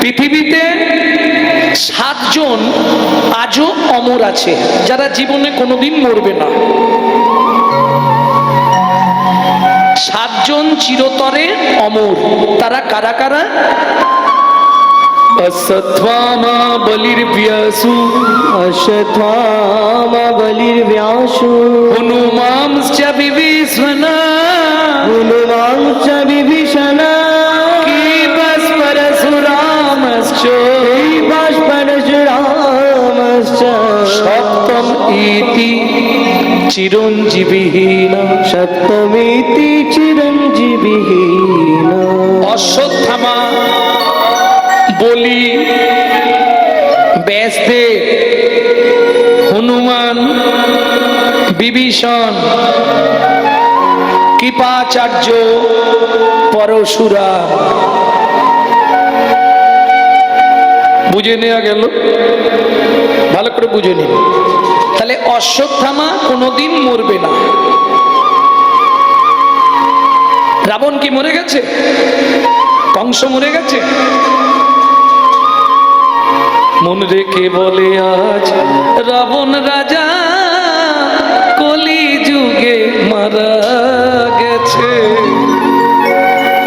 পৃথিবীতে 7 জন আজও অমর আছে, যারা জীবনে কোনোদিন মরবে না। 7 জন চিরতরে অমর। তারা কারা কারা? অশ্বত্থামা বলির্ব্যাসু, অশ্বত্থামা বলির্ব্যাসু, হনুমাংশ্চ বিভীষণ, হনুমাংশ্চ বিভীষণ, কীবাস পরশুরামশ্চ, কীবাস পরশুরামশ্চ, সপ্তম ইতি চিরঞ্জীবিহীন, সপ্তমিতি চিরঞ্জীবিহীন। অশ্বত্থামা, বলি, ব্যাসদেব, হনুমান, বিভীষণ, কৃপাচার্য, পরশুরাম। বুঝে নেওয়া গেল? ভালো করে বুঝে নিন। তাহলে অশ্বত্থামা কোনোদিন মরবে না। রাবণ কি মরে গেছে? কংস মরে গেছে? মন রেখে বলে আজ রাবণ রাজা কলি যুগে মারা গেছে।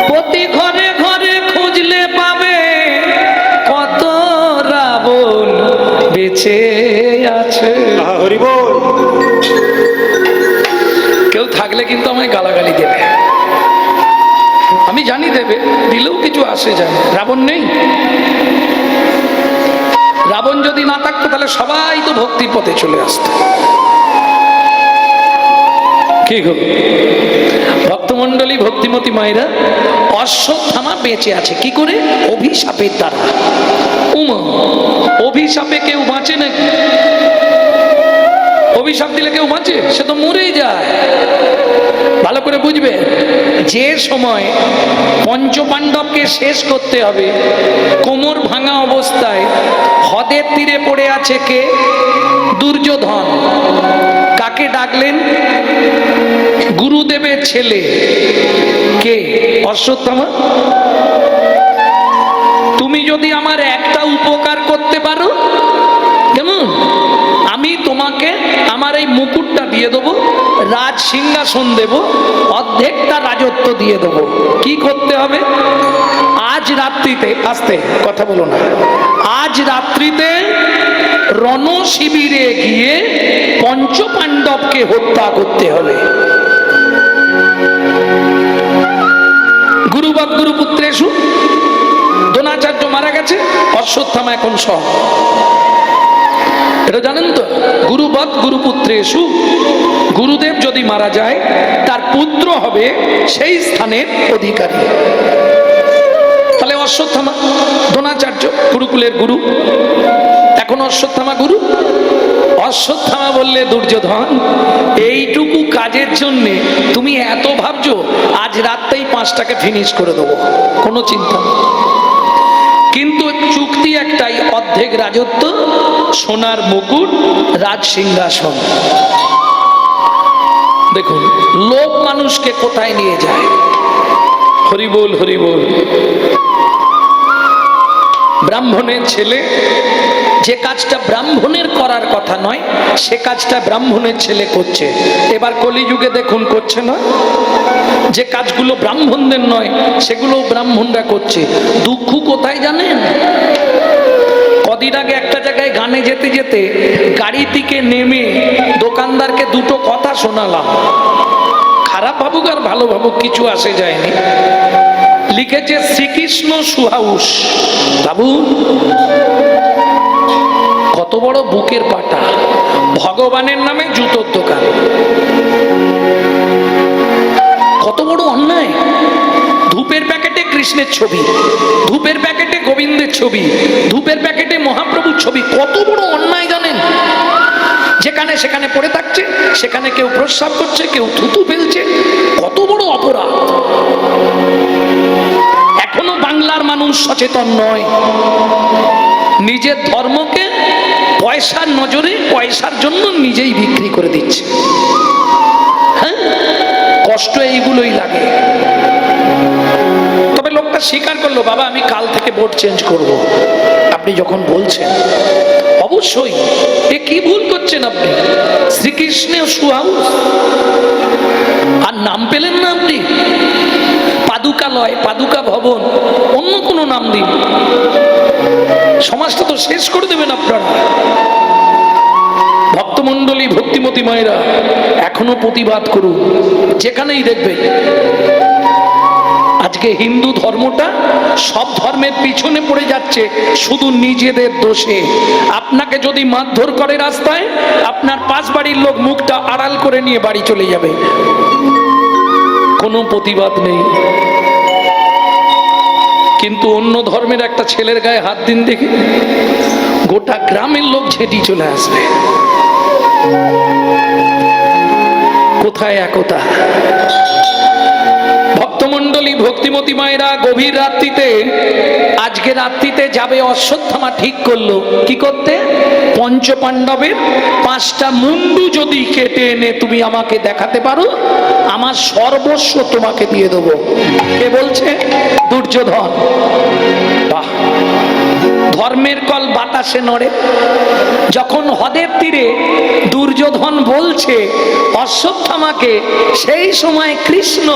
প্রতি ঘরে ঘরে খুঁজলে পাবে কত রাবণ বেঁচে আছে। হরি বল। কেউ থাকলে কিন্তু আমায় গালাগালি দেবে, আমি জানি দেবে, দিলেও কিছু আসে যায় না। রাবণ নেই? রাবণ যদি না থাকতো তাহলে সবাই তো ভক্তির পথে চলে আসতো। কি গো ভক্তমন্ডলী, ভক্তিমতী মায়েরা, অশ্বত্থামা বেঁচে আছে কি করে? অভিশাপের দ্বারা। উমা, অভিশাপে কেউ বাঁচে নাকি? অভিশাপ দিলে কেউ বাঁচে? সে তো মরেই যায়। ভালো করে বুঝবে, যে সময় পঞ্চপাণ্ডবকে শেষ করতে হবে, কোমর ভাঙা অবস্থায় হ্রদের তীরে পড়ে আছে কে? দুর্যোধন। কাকে ডাকলেন? গুরুদেবের ছেলে কে? অশ্বত্থামা। তুমি যদি আমার একটা উপকার করতে পারো, কেমন, আমি তোমাকে আমার এই মুকুটটা দিয়ে দেবো, রাজ সিংহাসন দেব, অর্ধেকটা রাজত্ব দিয়ে দেবো। কি করতে হবে? আজ রাত্রিতে, আস্তে কথা বলো না, আজ রাত্রিতে রণ শিবিরে গিয়ে পঞ্চপাণ্ডবকে হত্যা করতে হবে। গুরুবৎ গুরুপুত্রেষু, দ্রোণাচার্য মারা গেছে, অশ্বত্থামা এখন সব। এটা জানেন তো? গুরুবৎ গুরুপুত্রেষু, গুরুদেব যদি মারা যায় তার পুত্র হবে সেই স্থানের অধিকারী। তাহলে অশ্বত্থামা, দ্রোণাচার্য গুরুকুলের গুরু, এখন অশ্বত্থামা গুরু। অশ্বত্থামা বললে, দুর্যোধন এইটুকু কাজের জন্যে তুমি এত ভাবছো? আজ রাতেই 5টাকে ফিনিশ করে দেবো, কোনো চিন্তা নেই। কিন্তু চুক্তি একটাই, অর্ধেক রাজত্ব, সোনার মুকুট, রাজ সিংহাসন। দেখুন লোক মানুষকে কোথায় নিয়ে যায়। হরি বল, হরি বল। ব্রাহ্মণের ছেলে যে কাজটা ব্রাহ্মণের করার কথা নয়, সে কাজটা ব্রাহ্মণের ছেলে করছে। এবার কলিযুগে দেখুন করছে না? যে কাজগুলো ব্রাহ্মণদের নয় সেগুলো ব্রাহ্মণরা করছে। দুঃখ কোথায় জানেন? কদিন আগে একটা জায়গায় গানে যেতে যেতে গাড়ি থেকে নেমে দোকানদারকে দুটো কথা শোনালাম। খারাপ ভাবুক আর ভালো ভাবুক, কিছু আসে যায়নি। লিখেছে শ্রীকৃষ্ণ সুহাউস। বাবু কত বড় বুকের পাটা! ভগবানের নামে জুতোর দোকান, কত বড় অন্যায়! ধূপের প্যাকেটে কৃষ্ণের ছবি, ধূপের প্যাকেটে গোবিন্দের ছবি, ধূপের প্যাকেটে মহাপ্রভুর ছবি। কত বড় অন্যায় জানেন? যেখানে সেখানে পড়ে থাকছে, সেখানে কেউ প্রস্রাব করছে, কেউ থুতু ফেলছে। কত বড় অপরাধ! এখনো বাংলার মানুষ সচেতন নয়। নিজের ধর্মকে পয়সার নজরে, পয়সার জন্য নিজেই বিক্রি করে দিচ্ছে। হ্যাঁ, কষ্ট এইগুলোই লাগে। তবে লোকটা লোকটা স্বীকার করলো, বাবা আমি কাল থেকে বোট চেঞ্জ করব। আপনি যখন বলছেন অবশ্যই, এ কি ভুল করছেন আপনি? শ্রীকৃষ্ণের সুহাউস, আর নাম পেলেন না আপনি? পাদুকালয়, পাদুকা ভবন, অন্য কোনো নাম দিন, সমাজটা তো শেষ করে দেবেন আপনারা। ভক্তমণ্ডলী, ভক্তিমতী মায়েরা এখনো প্রতিবাদ করুন, যেখানেই দেখবেন। আজকে হিন্দু ধর্মটা সব ধর্মের পিছনে পড়ে যাচ্ছে শুধু নিজেদের দোষে। আপনাকে যদি মারধর করে রাস্তায়, আপনার পাশ বাড়ির লোক মুখটা আড়াল করে নিয়ে বাড়ি চলে যাবে, কোনো প্রতিবাদ নেই। কিন্তু অন্য ধর্মের একটা ছেলের গায়ে হাত দিন দেখি, গোটা গ্রামের লোক ঝেঁটি চলে আসবে। কোথায় একতা? ভক্তমণ্ডলী, ভক্তিমতী মায়েরা গভীর রাত্রিতে, আজকে রাত্রিতে যাবে অশ্বত্থামা ঠিক করলো। কি করতে? পঞ্চপাণ্ডবের 5টা মুন্ডু যদি কেটে এনে তুমি আমাকে দেখাতে পারো, আমার সর্বস্ব তোমাকে দিয়ে দেবো। কে বলছে? দুর্যোধন। বাহ, ধর্মের কল বাতাসে নড়ে। যখন হ্রদের তীরে দুর্যোধন বলছে অশ্বত্থামাকে, সেই সময় কৃষ্ণ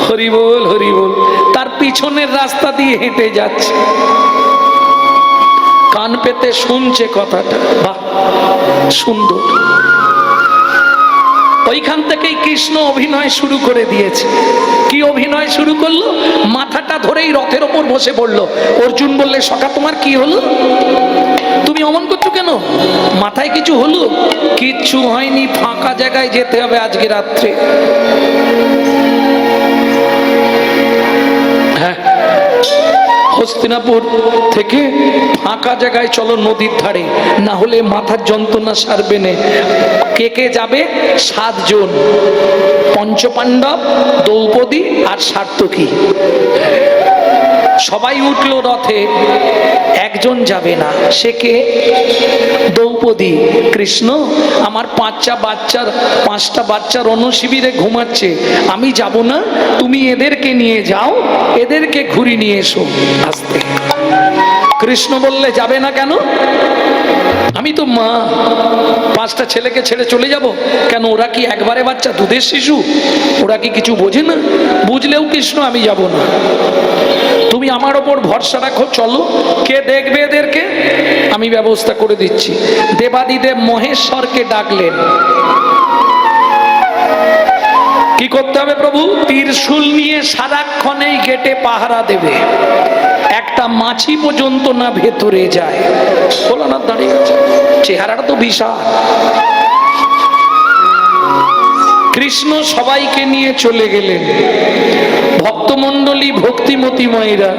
হরিবোল হরিবোল তার পিছনের রাস্তা দিয়ে হেঁটে যাচ্ছে, কান পেতে শুনছে কথাটা। বাহ, সুন্দর। ওইখান থেকেই কৃষ্ণ অভিনয় শুরু করে দিয়েছে। কি অভিনয় শুরু করলো? মাথাটা ধরেই রথের ওপর বসে পড়লো। অর্জুন বললে, সখা তোমার কি হলো? তুমি অমন করছো কেন? মাথায় কিছু হলো? কিচ্ছু হয়নি, ফাঁকা জায়গায় যেতে হবে আজকে রাত্রে। হ্যাঁ, হস্তিনাপুর থেকে ফাঁকা জায়গায় চলো, নদীর ধারে, না হলে মাথার যন্ত্রণা সারবে না। কে কে যাবে? 7 জন, পঞ্চপাণ্ডব, দ্রৌপদী আর সাত্যকী। সবাই উঠলো রথে, একজন যাবে না। সে কে? দ্রৌপদী। কৃষ্ণ, আমার 5টা বাচ্চা রণশিবিরে ঘুমাচ্ছে, আমি যাব না, তুমি এদেরকে নিয়ে যাও, এদেরকে ঘুরি নিয়ে এসো আস্তে। কৃষ্ণ বললে, যাবে না কেন? আমি তো মা, 5টা ছেলেকে ছেড়ে চলে যাব কেন? ওরা কি একবারে বাচ্চা, দুধের শিশু? ওরা কি কিছু বোঝে না? বুঝলেও কৃষ্ণ, আমি যাব না, তুমি আমার ওপর ভরসা রাখো, চলো। কে দেখবে এদেরকে? আমি ব্যবস্থা করে দিচ্ছি। দেবাদিদেব মহেশ্বরকে ডাকলেন। কি করতে হবে প্রভু? ত্রিশূল নিয়ে সারাক্ষণ এই গেটে পাহারা দেবে, একটা মাছি পর্যন্ত না ভেতরে যায়। ভোলানাথ দাঁড়িয়ে আছে, চেহারাটা তো বিশাল। কৃষ্ণ সবাইকে নিয়ে চলে গেলেন। ভক্তমণ্ডলী, ভক্তিমতী মায়েরা,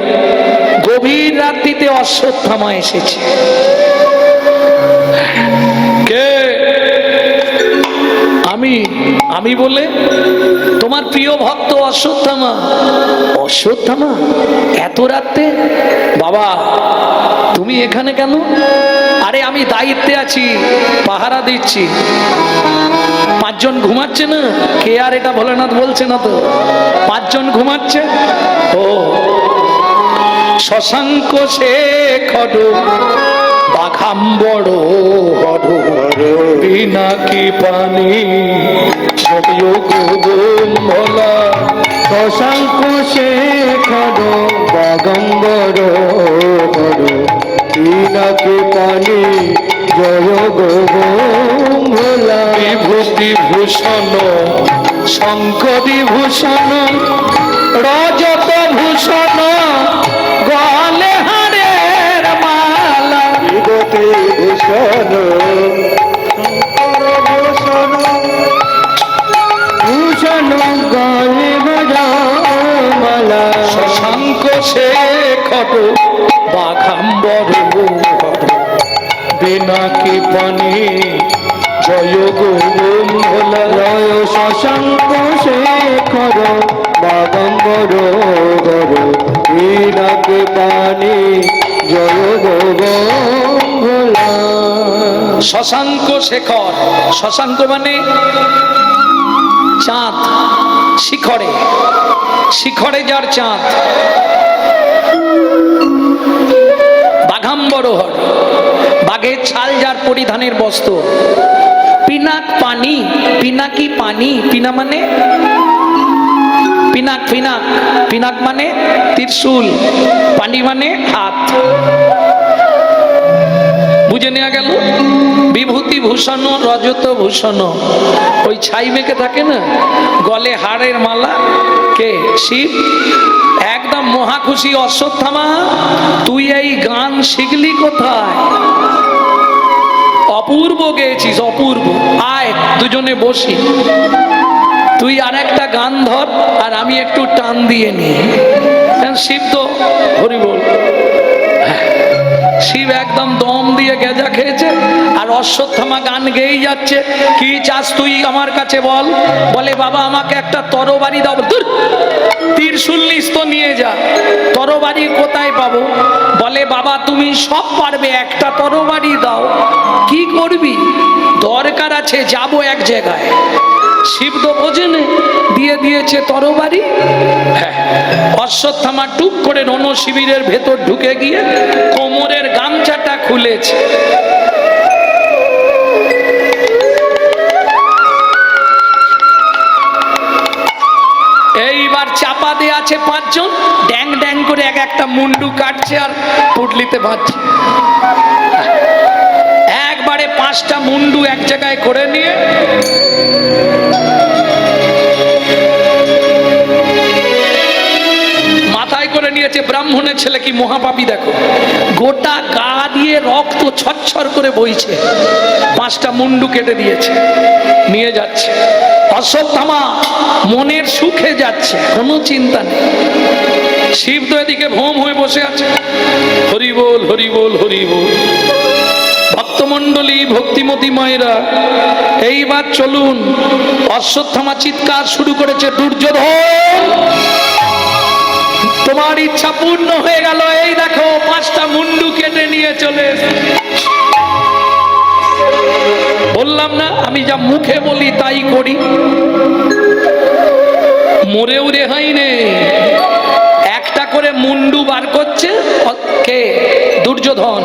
গভীর রাত্রিতে অশ্বত্থামা এসেছে। কে? আমি বলে তোমার প্রিয় ভক্ত অশ্বত্থামা। অশ্বত্থামা? এত রাতে? বাবা তুমি এখানে কেন? আরে আমি দায়িত্বে আছি, পাহারা দিচ্ছি। 5 জন ঘুমাচ্ছে না? কে আর এটা ভোলেনাথ বলছে না তো? 5 জন ঘুমাচ্ছে। ও শশাঙ্ক শেখর বাঘাম্বর হর বিনাকি পানি ভোলা। শশাঙ্ক শেখর বাগম্বর হর বিনাকি পানি জয় ভোলা। বিভূতি ভূষণ শঙ্করী ভূষণ রজত ভূষণ গলে হারের মালা। বিভূতি ভূষণ ভূষণ ভূষণ গলে মালা। শশাঙ্ক শেখর বাঘাম্বর বিনাকি পানি জয় ভোলা। জয় শশাঙ্ক শেখর বাগম্বর হর বিনাকি পানি জয় ভোলা। শশাঙ্ক শেখর, শশাঙ্ক মানে চাঁদ, শিখরে শিখরে যার চাঁদ, বাঘাম্বর হর, বাঘের ছাল যার পরিধানের বস্ত্র, পিনাক পানি, পিনাকি পানি, পিনা মানে পিনাক, পিনাক পিনাক মানে ত্রিশূল, পানি মানে হাত। বুঝে নেওয়া গেল? বিভূতি ভূষণ রজত ভূষণ, ওই ছাই মেখে থাকে না, গলে হাড়ের মালা, কে? শিব। একদম মহা খুশি অশ্বত্থামা, তুই এই গান শিখলি কোথায়? অপূর্ব গেয়েছিস, অপূর্ব। আয় দুজনে বসি, তুই আর একটা গান ধর আর আমি একটু টান দিয়ে নি। শিব তো হরি বল, শিব একদম দম দিয়ে গেজা খেয়েছে, আর অশ্বত্থামা গান গেয়েই যাচ্ছে। কি চাস তুই আমার কাছে বল? বলে বাবা আমাকে একটা তরবারি দাও। দূর, ত্রিশূল নিস তো নিয়ে যা, তরবারি কোথায় পাবো? বলে বাবা তুমি সব পারবে, একটা তরবারি দাও। কি করবি? দরকার আছে, যাবো এক জায়গায়। শিব তো বোঝেন, দিয়ে দিয়েছে তরবারি। হ্যাঁ, অশ্বত্থামা টুক করে রণ শিবিরের ভেতর ঢুকে গিয়ে কোমরের গামছাটা খুলেছে। এইবার চাপা দিয়ে আছে পাঁচজন, ড্যাং ড্যাং করে এক একটা মুন্ডু কাটছে আর পুটলিতে বাঁধছে। একবারে পাঁচটা মুন্ডু এক জায়গায় করে নিয়ে মাথায় করে নিয়েছে। ব্রাহ্মণের ছেলে কি মহাপাপী দেখো, গোটা গা দিয়ে রক্ত ছচ্ছর করে বইছে, পাঁচটা মুন্ডু কেটে দিয়েছে, নিয়ে যাচ্ছে। অশ্বত্থামা মনের সুখে যাচ্ছে, কোনো চিন্তা নেই। শিব তো এদিকে ভোম হয়ে বসে আছে। হরি বল, হরি বল, হরি বল। ভক্তমণ্ডলী, ভক্তিমতী মায়েরা, এইবার চলুন। অশ্বত্থামা চিৎকার শুরু করেছে, দুর্যোধন তোমার ইচ্ছা পূর্ণ হয়ে গেল। এই দেখো পাঁচটা মুন্ডু কেটে নিয়ে চলে। বললাম না আমি যা মুখে বলি তাই করি, মরেও রেহাই নেই। একটা করে মুন্ডু বার করছে কে? দুর্যোধন।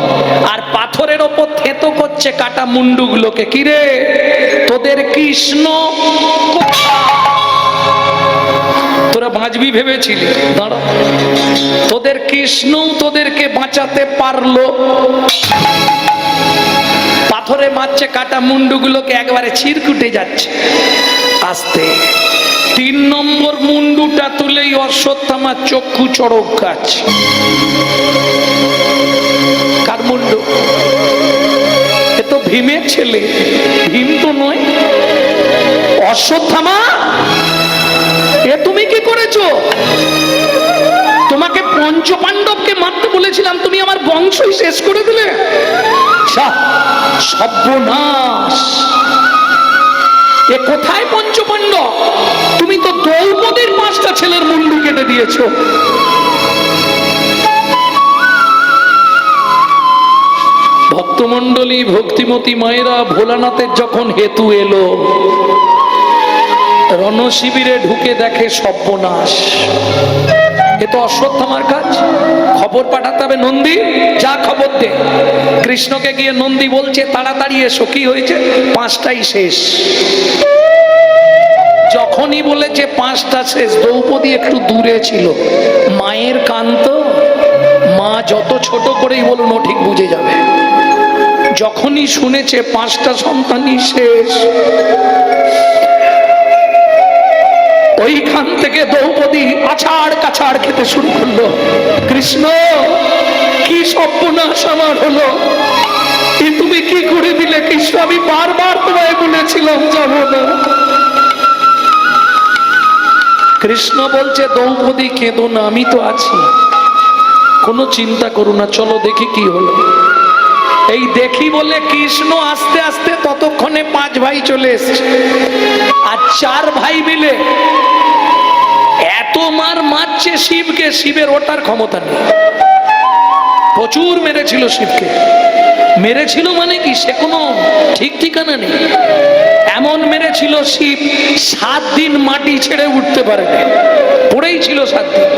আর পাথরের ওপর থেতো করছে কাটা মুন্ডুগুলোকে। কিরে তোদের কৃষ্ণ তোরা বাঁচবি ভেবেছিলি? দাঁড়া, তোদের কৃষ্ণ তোদেরকে বাঁচাতে পারলো? পাথরে মারছে কাটা মুন্ডুগুলোকে, একবারে ছিরকুটে যাচ্ছে আস্তে। 3 নম্বর মুন্ডুটা তুলেই অশ্বত্থামার চক্ষু চড়ক গাছ। কার মুন্ডু? এ তো ভীমের ছেলে। ভীম তো নয়। অশ্বত্থামা এ তুমি কি করেছো? তোমাকে পঞ্চপাণ্ডবকে মারতে বলেছিলাম, তুমি আমার বংশই শেষ করে দিলে। সর্বনাশ! এ কোথায় পঞ্চপাণ্ডব? তুমি তো দ্রৌপদীর 5টা ছেলের মুন্ডু কেটে দিয়েছো। ভক্তমণ্ডলী, ভক্তিমতী মায়েরা, ভোলানাথের যখন হেতু এলো, রণশিবিরে ঢুকে দেখে সর্বনাশ। এ তো অশ্বত্থামার কাজ। খবর পাঠাতে হবে, নন্দী যা খবর দে। কৃষ্ণকে গিয়ে নন্দী বলছে তাড়াতাড়ি এসো, কি হয়েছে? 5টাই শেষ। যখনই বলেছে 5টা শেষ, দ্রৌপদী একটু দূরে ছিল। মায়ের কান তো, মা যত ছোট করেই বলুন ও ঠিক বুঝে যাবে। যখনই শুনেছে 5টা সন্তানই শেষ, ওইখান থেকে দ্রৌপদী আছাড় কাছাড় খেতে শুরু করলো। কৃষ্ণ কি সর্বনাশ আমার হলো, এ তুমি কি করে দিলে? কৃষ্ণ আমি বারবার তোমায় বলেছিলাম যাব না। কৃষ্ণ বলছে দ্রৌপদী কেঁদো না, আমি তো আছি, কোনো চিন্তা করো না, চলো দেখি কি হলো। এই দেখি বলে কৃষ্ণ আস্তে আস্তে ততক্ষণে 5 ভাই চলে এসছে, আর 4 ভাই মিলে এত মার মারছে শিবকে, শিবের ওঠার ক্ষমতা নেই। প্রচুর মেরেছিল শিবকে। মেরেছিল মানে কি, সে কোনো ঠিক ঠিকানা নেই। এমন মেরেছিল শিব 7 দিন মাটি ছেড়ে উঠতে পারে, পড়েই ছিল 7 দিন,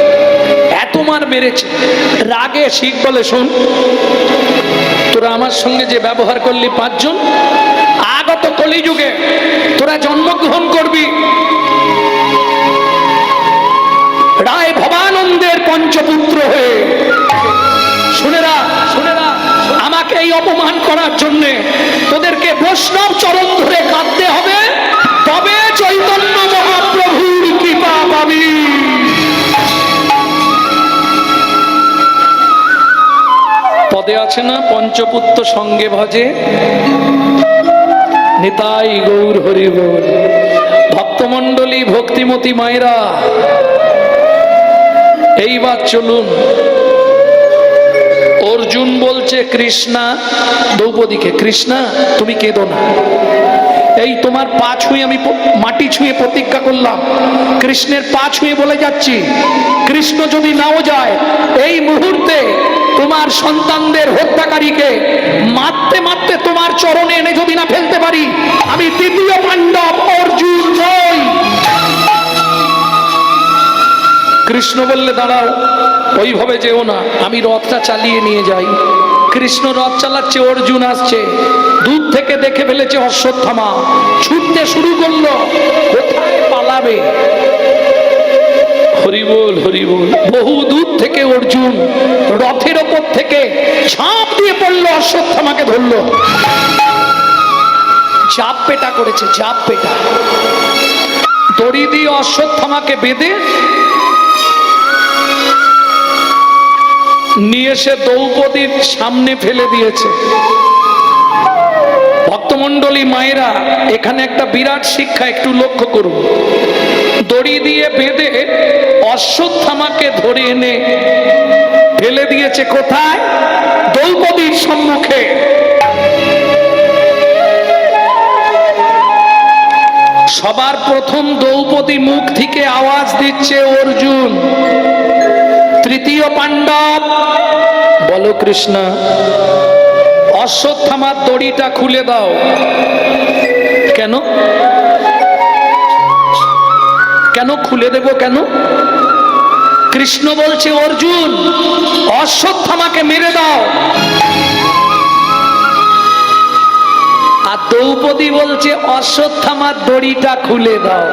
এত মার মেরেছে। রাগে শিব বলে, শোন, তোরা আমার সঙ্গে যে ব্যবহার করলি 5 জন, আগত কলিযুগে তোরা জন্মগ্রহণ করবি রায় ভবানন্দের পঞ্চপুত্র হয়ে। শুনেরা, শুনেরা, আমাকে এই অপমান করার জন্য তোদেরকে বৈষ্ণব চরণ ধরে কাঁদতে হবে, তবে চৈতন্য মহাপ্রভুর কৃপা পাবি। পদে আছে না, পঞ্চপুত্র সঙ্গে ভজে নিতাই গৌর হরি বল। ভক্তমণ্ডলী, ভক্তিমতী মায়েরা, এইবার চলুন। অর্জুন বলছে কৃষ্ণা দ্রৌপদীকে, কৃষ্ণা তুমি কেঁদো না, এই তোমার পা ছুঁয়ে আমি মাটি ছুঁয়ে প্রতিজ্ঞা করলাম, কৃষ্ণের পা ছুঁয়ে বলে যাচ্ছি, কৃষ্ণ যদি নাও যায়, এই মুহূর্তে তোমার সন্তানদের হত্যাকারীকে মারতে মারতে তোমার চরণে এনে যদি না ফেলতে পারি, আমি তৃতীয় পাণ্ডব অর্জুন নই। কৃষ্ণ বললে, দাঁড়াও, ওইভাবে যেও না, আমি রথটা চালিয়ে নিয়ে যাই। কৃষ্ণ রথ চালাচ্ছে, অর্জুন আসছে, দূর থেকে দেখে ফেলেছে অশ্বত্থামা, ছুটতে শুরু করলো, কোথায় পালাবে। হরিবোল হরিবোল। বহু দূর থেকে অর্জুন রথের ওপর থেকে ঝাঁপ দিয়ে পড়লো, অশ্বত্থামাকে ধরলো, জাপ পেটা করেছে, জাপ পেটা। দড়ি দিয়ে অশ্বত্থামাকে বেঁধে নিয়ে এসে দ্রৌপদীর সামনে ফেলে দিয়েছে। ভক্তমণ্ডলী মায়েরা, এখানে একটা বিরাট শিক্ষা একটু লক্ষ্য করুন। দড়ি দিয়ে বেঁধে অশ্বত্থামাকে ধরে এনে ফেলে দিয়েছে কোথায়? দ্রৌপদীর সম্মুখে। সবার প্রথম দ্রৌপদী মুখ থেকে আওয়াজ দিচ্ছে, অর্জুন তৃতীয় পাণ্ডব, বলো কৃষ্ণা, অশ্বত্থামার দড়িটা খুলে দাও। কেন? কেন খুলে দেব? কেন? কৃষ্ণ বলছে, অর্জুন অশ্বত্থামাকে মেরে দাও। আর দ্রৌপদী বলছে, অশ্বত্থামার দড়িটা খুলে দাও।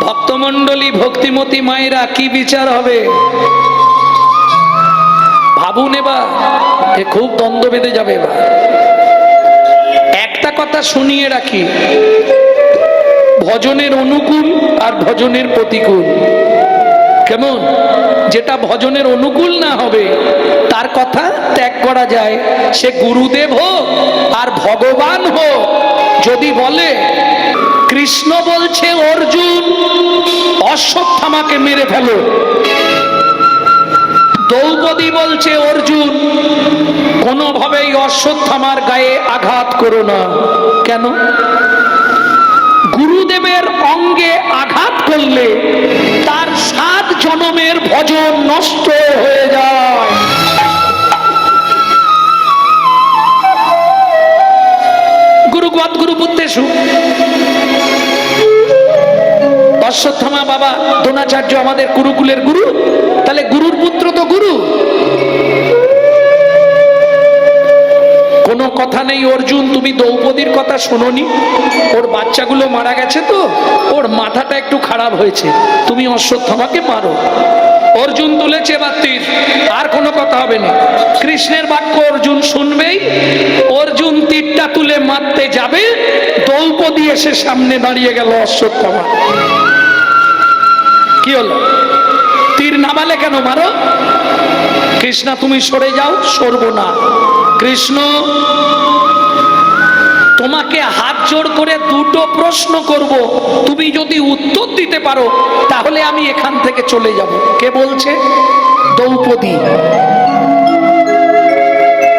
ভক্তমণ্ডলী, ভক্তিমতী মায়েরা, কি বিচার হবে ভাবুন। এবার খুব দ্বন্দ্ব বেঁধে যাবে। এবার একটা কথা শুনিয়ে রাখি, ভজনের অনুকূল আর ভজনের প্রতিকূল। কেমন? যেটা ভজনের অনুকূল না হবে তার কথা ত্যাগ করা যায়, সে গুরুদেব হোক আর ভগবান হোক। যদি বলে কৃষ্ণ বলছে অর্জুন অশ্বত্থামাকে মেরে ফেলো, দ্রৌপদী বলছে অর্জুন কোনোভাবেই অশ্বত্থামার গায়ে আঘাত করো না। কেন? গুরুদেবের অঙ্গে আঘাত করলে তার 7 জনমের ভজন নষ্ট হয়ে যায়। গুরুগত গুরুপুত্রেষু। অশ্বত্থামা বাবা দ্রোণাচার্য আমাদের গুরুকুলের গুরু, তাহলে গুরুর পুত্র তো গুরু। কোনো কথা নেই, অর্জুন তুমি দ্রৌপদীর কথা শোনোনি, ওর বাচ্চাগুলো মারা গেছে তো ওর মাথাটা একটু খারাপ হয়েছে, তুমি অশ্বত্থামাকে মারো। অর্জুন তুলেছে এবার তীর, আর কোনো কথা হবে না। কৃষ্ণের বাক্য অর্জুন শুনবেই। অর্জুন তীরটা তুলে মারতে যাবে, দ্রৌপদী এসে সামনে দাঁড়িয়ে গেল অশ্বত্থামা। কি হলো? তীর নামালে কেন? মারো। কৃষ্ণা তুমি সরে যাও। সরবো না। কৃষ্ণ তোমাকে হাত জোড় করে 2টো প্রশ্ন করব, তুমি যদি উত্তর দিতে পারো তাহলে আমি এখান থেকে চলে যাব। কে বলছে? দ্রৌপদী।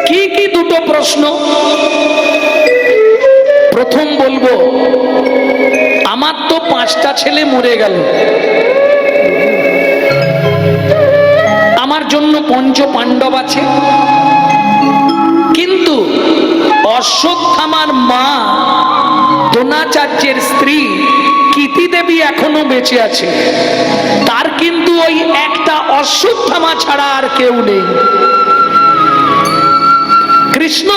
কি কি 2টো প্রশ্ন? প্রথম বলবো, আমার তো 5টা ছেলে মরে গেল, আমার জন্য 5 পাণ্ডব আছে, অশ্বত্থামার মা দ্রোণাচার্যের স্ত্রী কীতি দেবী এখনো বেঁচে আছে, তার কিন্তু ওই একটা অশ্বত্থামা ছাড়া আর কেউ নেই। কৃষ্ণ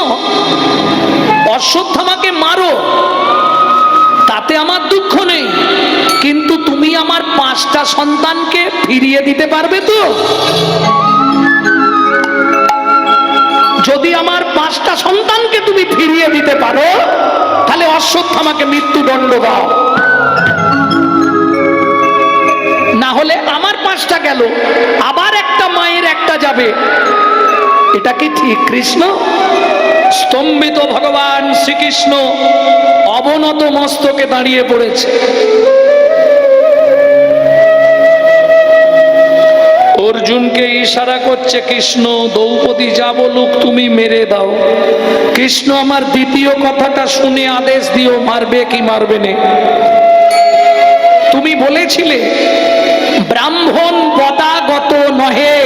অশ্বত্থামাকে মারো, তাতে আমার দুঃখ নেই, কিন্তু তুমি আমার 5টা সন্তানকে ফিরিয়ে দিতে পারবে তো? যদি আমার 5টা সন্তানকে তুমি ফিরিয়ে দিতে পারো, তাহলে অশ্বত্থামাকে মৃত্যুদণ্ড দাও, না হলে আমার 5টা গেল, আবার একটা মায়ের একটা যাবে। এটা কি ঠিক? কৃষ্ণ স্তম্ভিত ভগবান শ্রীকৃষ্ণ অবনত মস্তকে দাঁড়িয়ে পড়েছে। অর্জুনকে ইশারা করছে কৃষ্ণ, দ্রৌপদী যা বলুক তুমি মেরে দাও। কৃষ্ণ আমার দ্বিতীয় কথাটা শুনে আদেশ দিও, মারবে কি মারবে না। তুমি বলেছিলে ব্রাহ্মণ বদাগত নহে,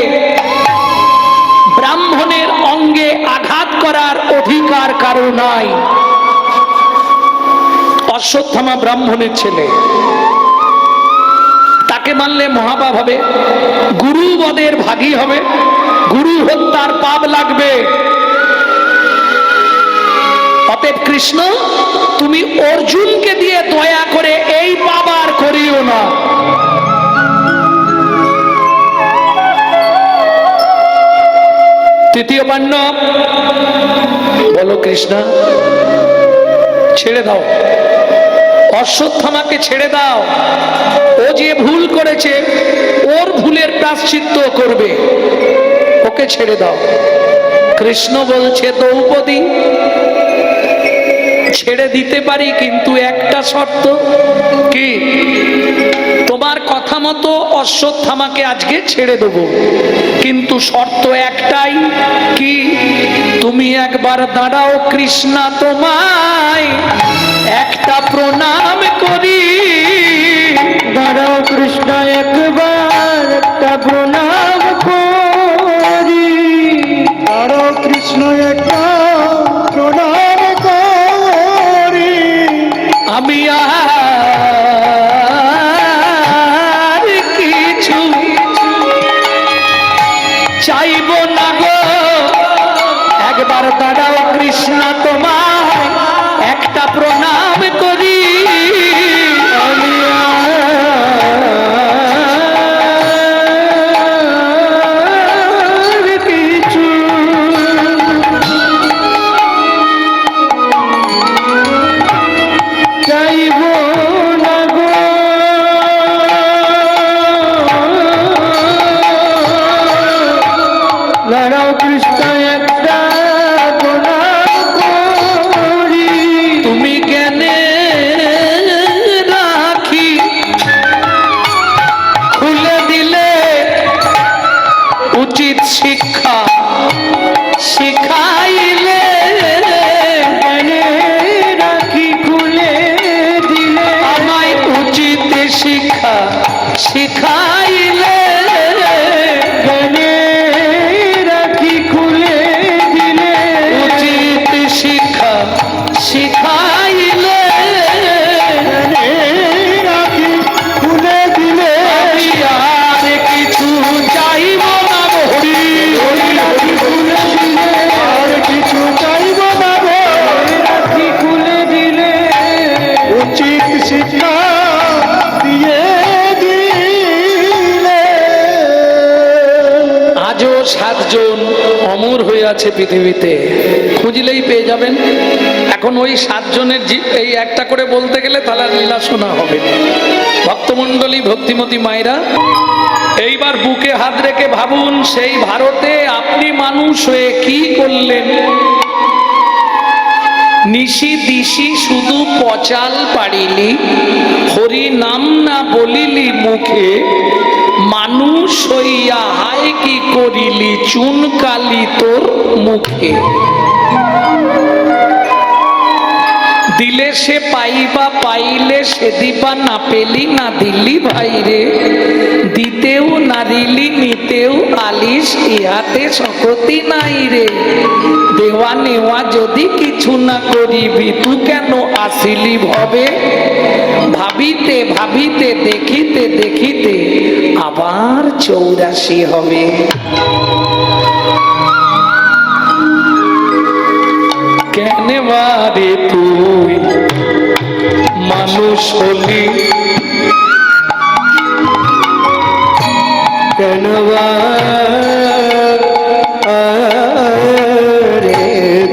ব্রাহ্মণের অঙ্গে আঘাত করার অধিকার কারো নাই। অশ্বত্থামা ব্রাহ্মণের ছেলে, তাকে মানলে মহাপাপ হবে, গুরু বদের ভাগী হবে, গুরু হত্যার পাপ লাগবে। অতএব কৃষ্ণ তুমি অর্জুনকে দিয়ে দয়া করে এই পাপ আর করিও না। তৃতীয় পাণ্ডব, বলো কৃষ্ণ ছেড়ে দাও, অশ্বত্থামাকে ছেড়ে দাও, ও যে ভুল করেছে ওর ভুলের প্রায়শ্চিত্ত করবে, ওকে ছেড়ে দাও। কৃষ্ণ বলছে দ্রৌপদী ছেড়ে দিতে পারি, কিন্তু একটা শর্ত। কি? তোমার কথা মতো অশ্বত্থামাকে আজকে ছেড়ে দেব, কিন্তু শর্ত একটাই। কি? তুমি একবার দাঁড়াও কৃষ্ণ, তোমায় একটা প্রণাম করি। দাঁড়াও কৃষ্ণ একবার একটা প্রণাম করি, দাঁড়াও কৃষ্ণ একটা প্রণাম করি। আমি আর কিছু চাইব না গো, একবার দাঁড়াও কৃষ্ণ তোমায় একটা প্রণাম করি। আমি আর কিছু চাইব না গো, দাঁড়াও কৃষ্ণ একটা প্রণাম করি। তুমি জ্ঞানে রাখি খুলে দিলে উচিত শিক্ষা শিখাইলে, জ্ঞানে রাখি খুলে দিলে, আমায় উচিত শিক্ষা শিখাইলে, জ্ঞানে রাখি খুলে দিলে, উচিত শিক্ষা শিখাইলে, জ্ঞানে রাখি খুলে দিলে, আমি আর কিছু চাইব না হরি হরি রাখি খুলে দিলে, আর কিছু চাইব না গো, রাখি খুলে দিলে, উচিত শিক্ষা দিয়ে দিলে। আজও 7 জন অমর হয়ে আছে পৃথিবীতে, খুঁজলেই পেয়ে যাবেন। এখন ওই 7 জনের এই একটা করে বলতে গেলে তাহলে লীলা শোনা হবে। ভক্তমণ্ডলী, ভক্তিমতী মায়েরা, এইবার বুকে হাত রেখে ভাবুন, সেই ভারতে আপনি মানুষ হয়ে কি করলেন? নিশি দিশি শুধু পচাল পারিলি, হরি নাম না বলিলি মুখে, মানুষ হইয়া হায় কি করিলি, চুন কালি তোর মুখে। দিলে সে পাইবা, পাইলে সে দিবা, না পেলি না দিলি ভাইরে, দিতেও নারিলি নিতেও আলিস, ইহাতে শকতি নাই রে। দেওয়া নেওয়া যদি কিছু না করিবি, তু কেন আসিলি ভবে? ভাবিতে ভাবিতে দেখিতে দেখিতে আবার 84 হবে। কেন বারে তুই মানুষ হলি, কেন রে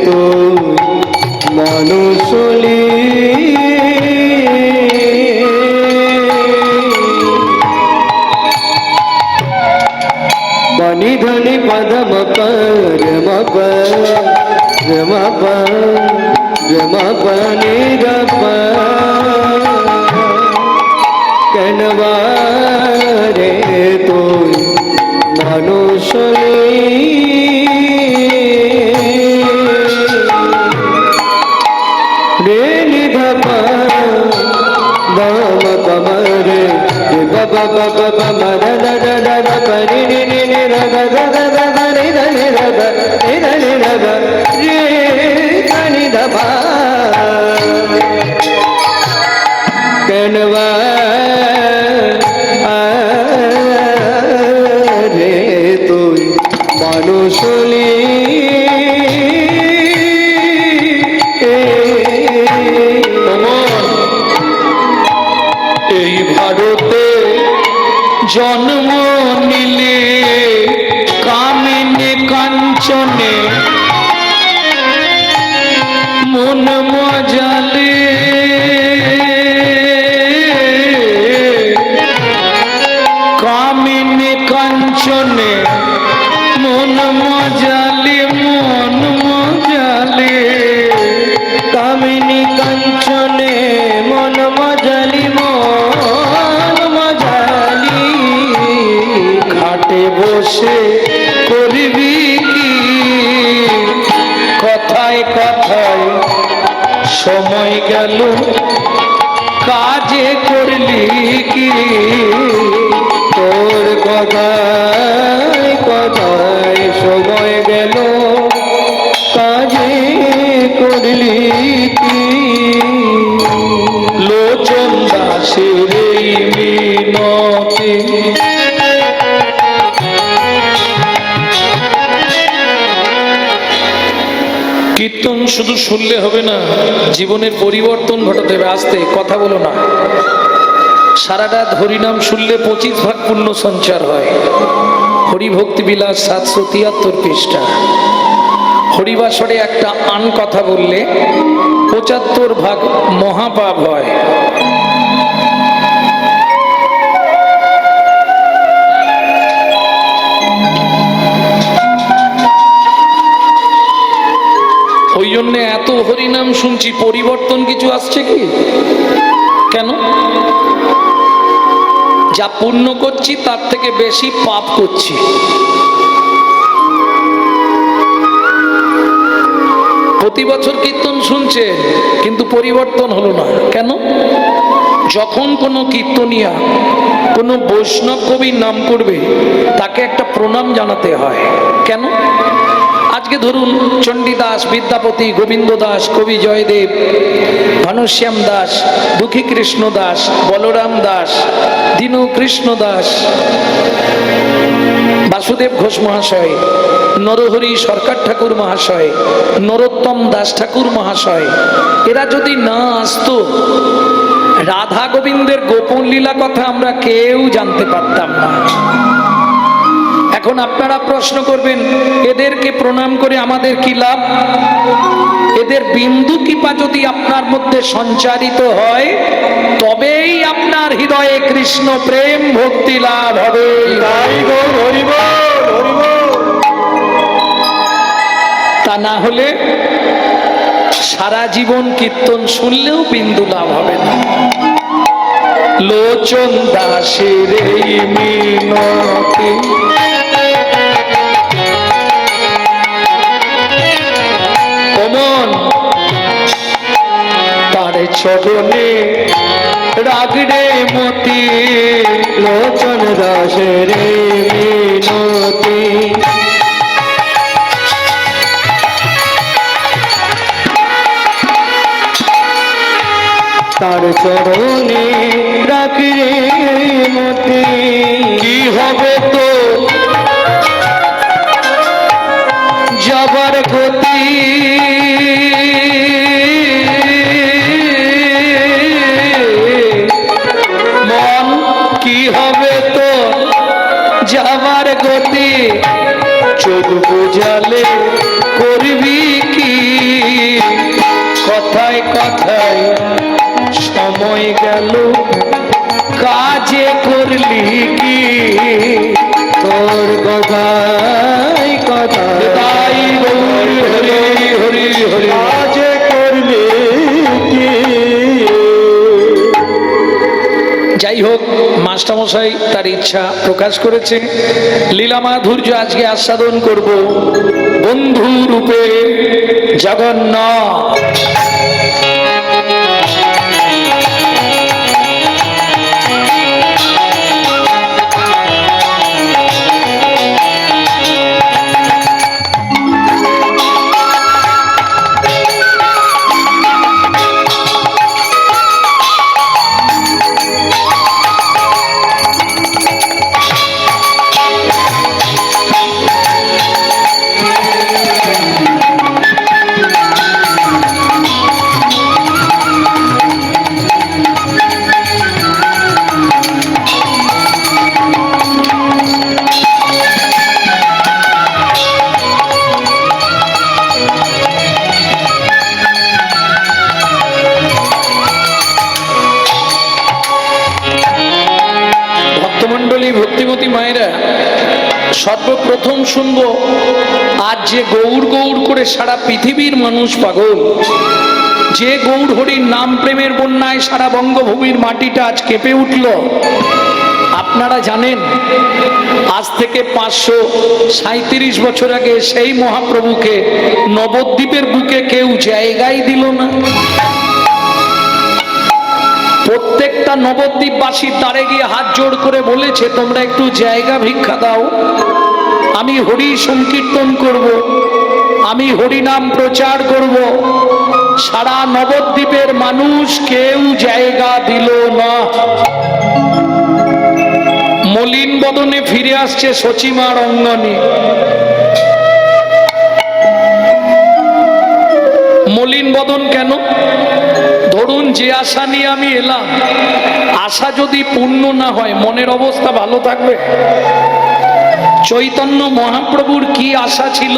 তো মানুষ হলি? বনি ধনি পদম পর মপ মপ মপ নি গপ, কেন রে তুই মানুষ হলি? রে নিধপ দম কমরে বাবা বাবা বাবা দাদা দাদা পরি নি নি নি দাদা দাদা দাদা রে রে দাদা রে রে দাদা রে কানি দাবা, কেনবা রে তুই মানুষ হলি? এই ভারতে জন্ম নিলে কামিনে কাঞ্চনে মন মজালে, কামিনে কাঞ্চনে মন মজালে, মন মজালে। কামিনী কাঞ্চনে মন মজালি মন মজালি, ঘাটে বসে করবি কি কথায় কথায় সময় গেল, কাজে করলি কি? তোর কথায় কথায় সময় গেল, কাজে করলি কি? লোচন দাসের এই মিনতি কীর্তন শুধু শুনলে হবে না, জীবনের পরিবর্তন ঘটাতে হবে। আসতে কথা বলো না। সারাটা হরিনাম শুনলে 25 ভাগ পুণ্য সঞ্চার হয়। হরিভক্তি বিলাস 773 পৃষ্ঠা। হরিবাসরে একটা আন কথা বললে 75 ভাগ মহাপাপ হয়। ওই জন্য এত হরিনাম শুনছি, পরিবর্তন কিছু আসছে কি? কেন? যা পুণ্য করছি তার থেকে বেশি পাপ করছি। প্রতি বছর কীর্তন শুনছে কিন্তু পরিবর্তন হলো না। কেন? যখন কোনো কীর্তনিয়া কোনো বৈষ্ণব কবির নাম করবে তাকে একটা প্রণাম জানাতে হয়। কেন? আজকে ধরুন চণ্ডীদাস, বিদ্যাপতি, গোবিন্দ দাস, কবি জয়দেব, ঘনশ্যাম দাস, দুঃখী কৃষ্ণ দাস, বলরাম দাস, দীনু কৃষ্ণ দাস, বাসুদেব ঘোষ মহাশয়, নরহরি সরকার ঠাকুর মহাশয়, নরোত্তম দাস ঠাকুর মহাশয়, এরা যদি না আসতো রাধা গোবিন্দের গোপন লীলা কথা আমরা কেউ জানতে পারতাম না। এখন আপনারা প্রশ্ন করবেন, এদেরকে প্রণাম করে আমাদের কি লাভ? এদের বিন্দু কৃপা যদি আপনার মধ্যে সঞ্চারিত হয় তবেই আপনার হৃদয়ে কৃষ্ণ প্রেম ভক্তি লাভ হবে। তা না হলে সারা জীবন কীর্তন শুনলেও বিন্দু লাভ হবে না। লোচন দাসের এই মিনতি মন তার চরণে রাগড়ে মতি লোচন দাসের মিনতি তার চরণে রাখরে মতি কি হবে তো যাবার গতি মন কি হবে তো যাবার গতি চোখ বুঝালে করবি কি কথায় কথায় সময় গেল কাজে করলি কি তোর কথাই কথাই তাই গৌর হরি হরি হরি আজ করলে কি যাই হোক মাস্টারমশাই তার ইচ্ছা প্রকাশ করেছে লীলা মাধুর্য আজকে আস্বাদন করব বন্ধু রূপে জগন্নাথ ভক্তিমতী মায়েরা সর্বপ্রথম শুনবো আজ যে গৌর গৌর করে সারা পৃথিবীর মানুষ পাগল, যে গৌর হরির নাম প্রেমের বন্যায় সারা বঙ্গভূমির মাটিটা আজ কেঁপে উঠল। আপনারা জানেন আজ থেকে 537 বছর আগে সেই মহাপ্রভুকে নবদ্বীপের বুকে কেউ জায়গায় দিল না। প্রত্যেকটা নবদ্বীপবাসী তারে গিয়ে হাত জোড় করে বলেছে তোমরা একটু জায়গা ভিক্ষা দাও, আমি হরি সংকীর্তন করব, আমি হরি নাম প্রচার করব। সারা নবদ্বীপের মানুষ কেউ জায়গা দিল না। মলিন বদনে ফিরে আসছে সচিমার অঙ্গনে। মলিন বদন কেন? ধরুন যে আশা নিয়ে আমি এলাম, আশা যদি পূর্ণ না হয় মনের অবস্থা ভালো থাকবে? চৈতন্য মহাপ্রভুর কি আশা ছিল?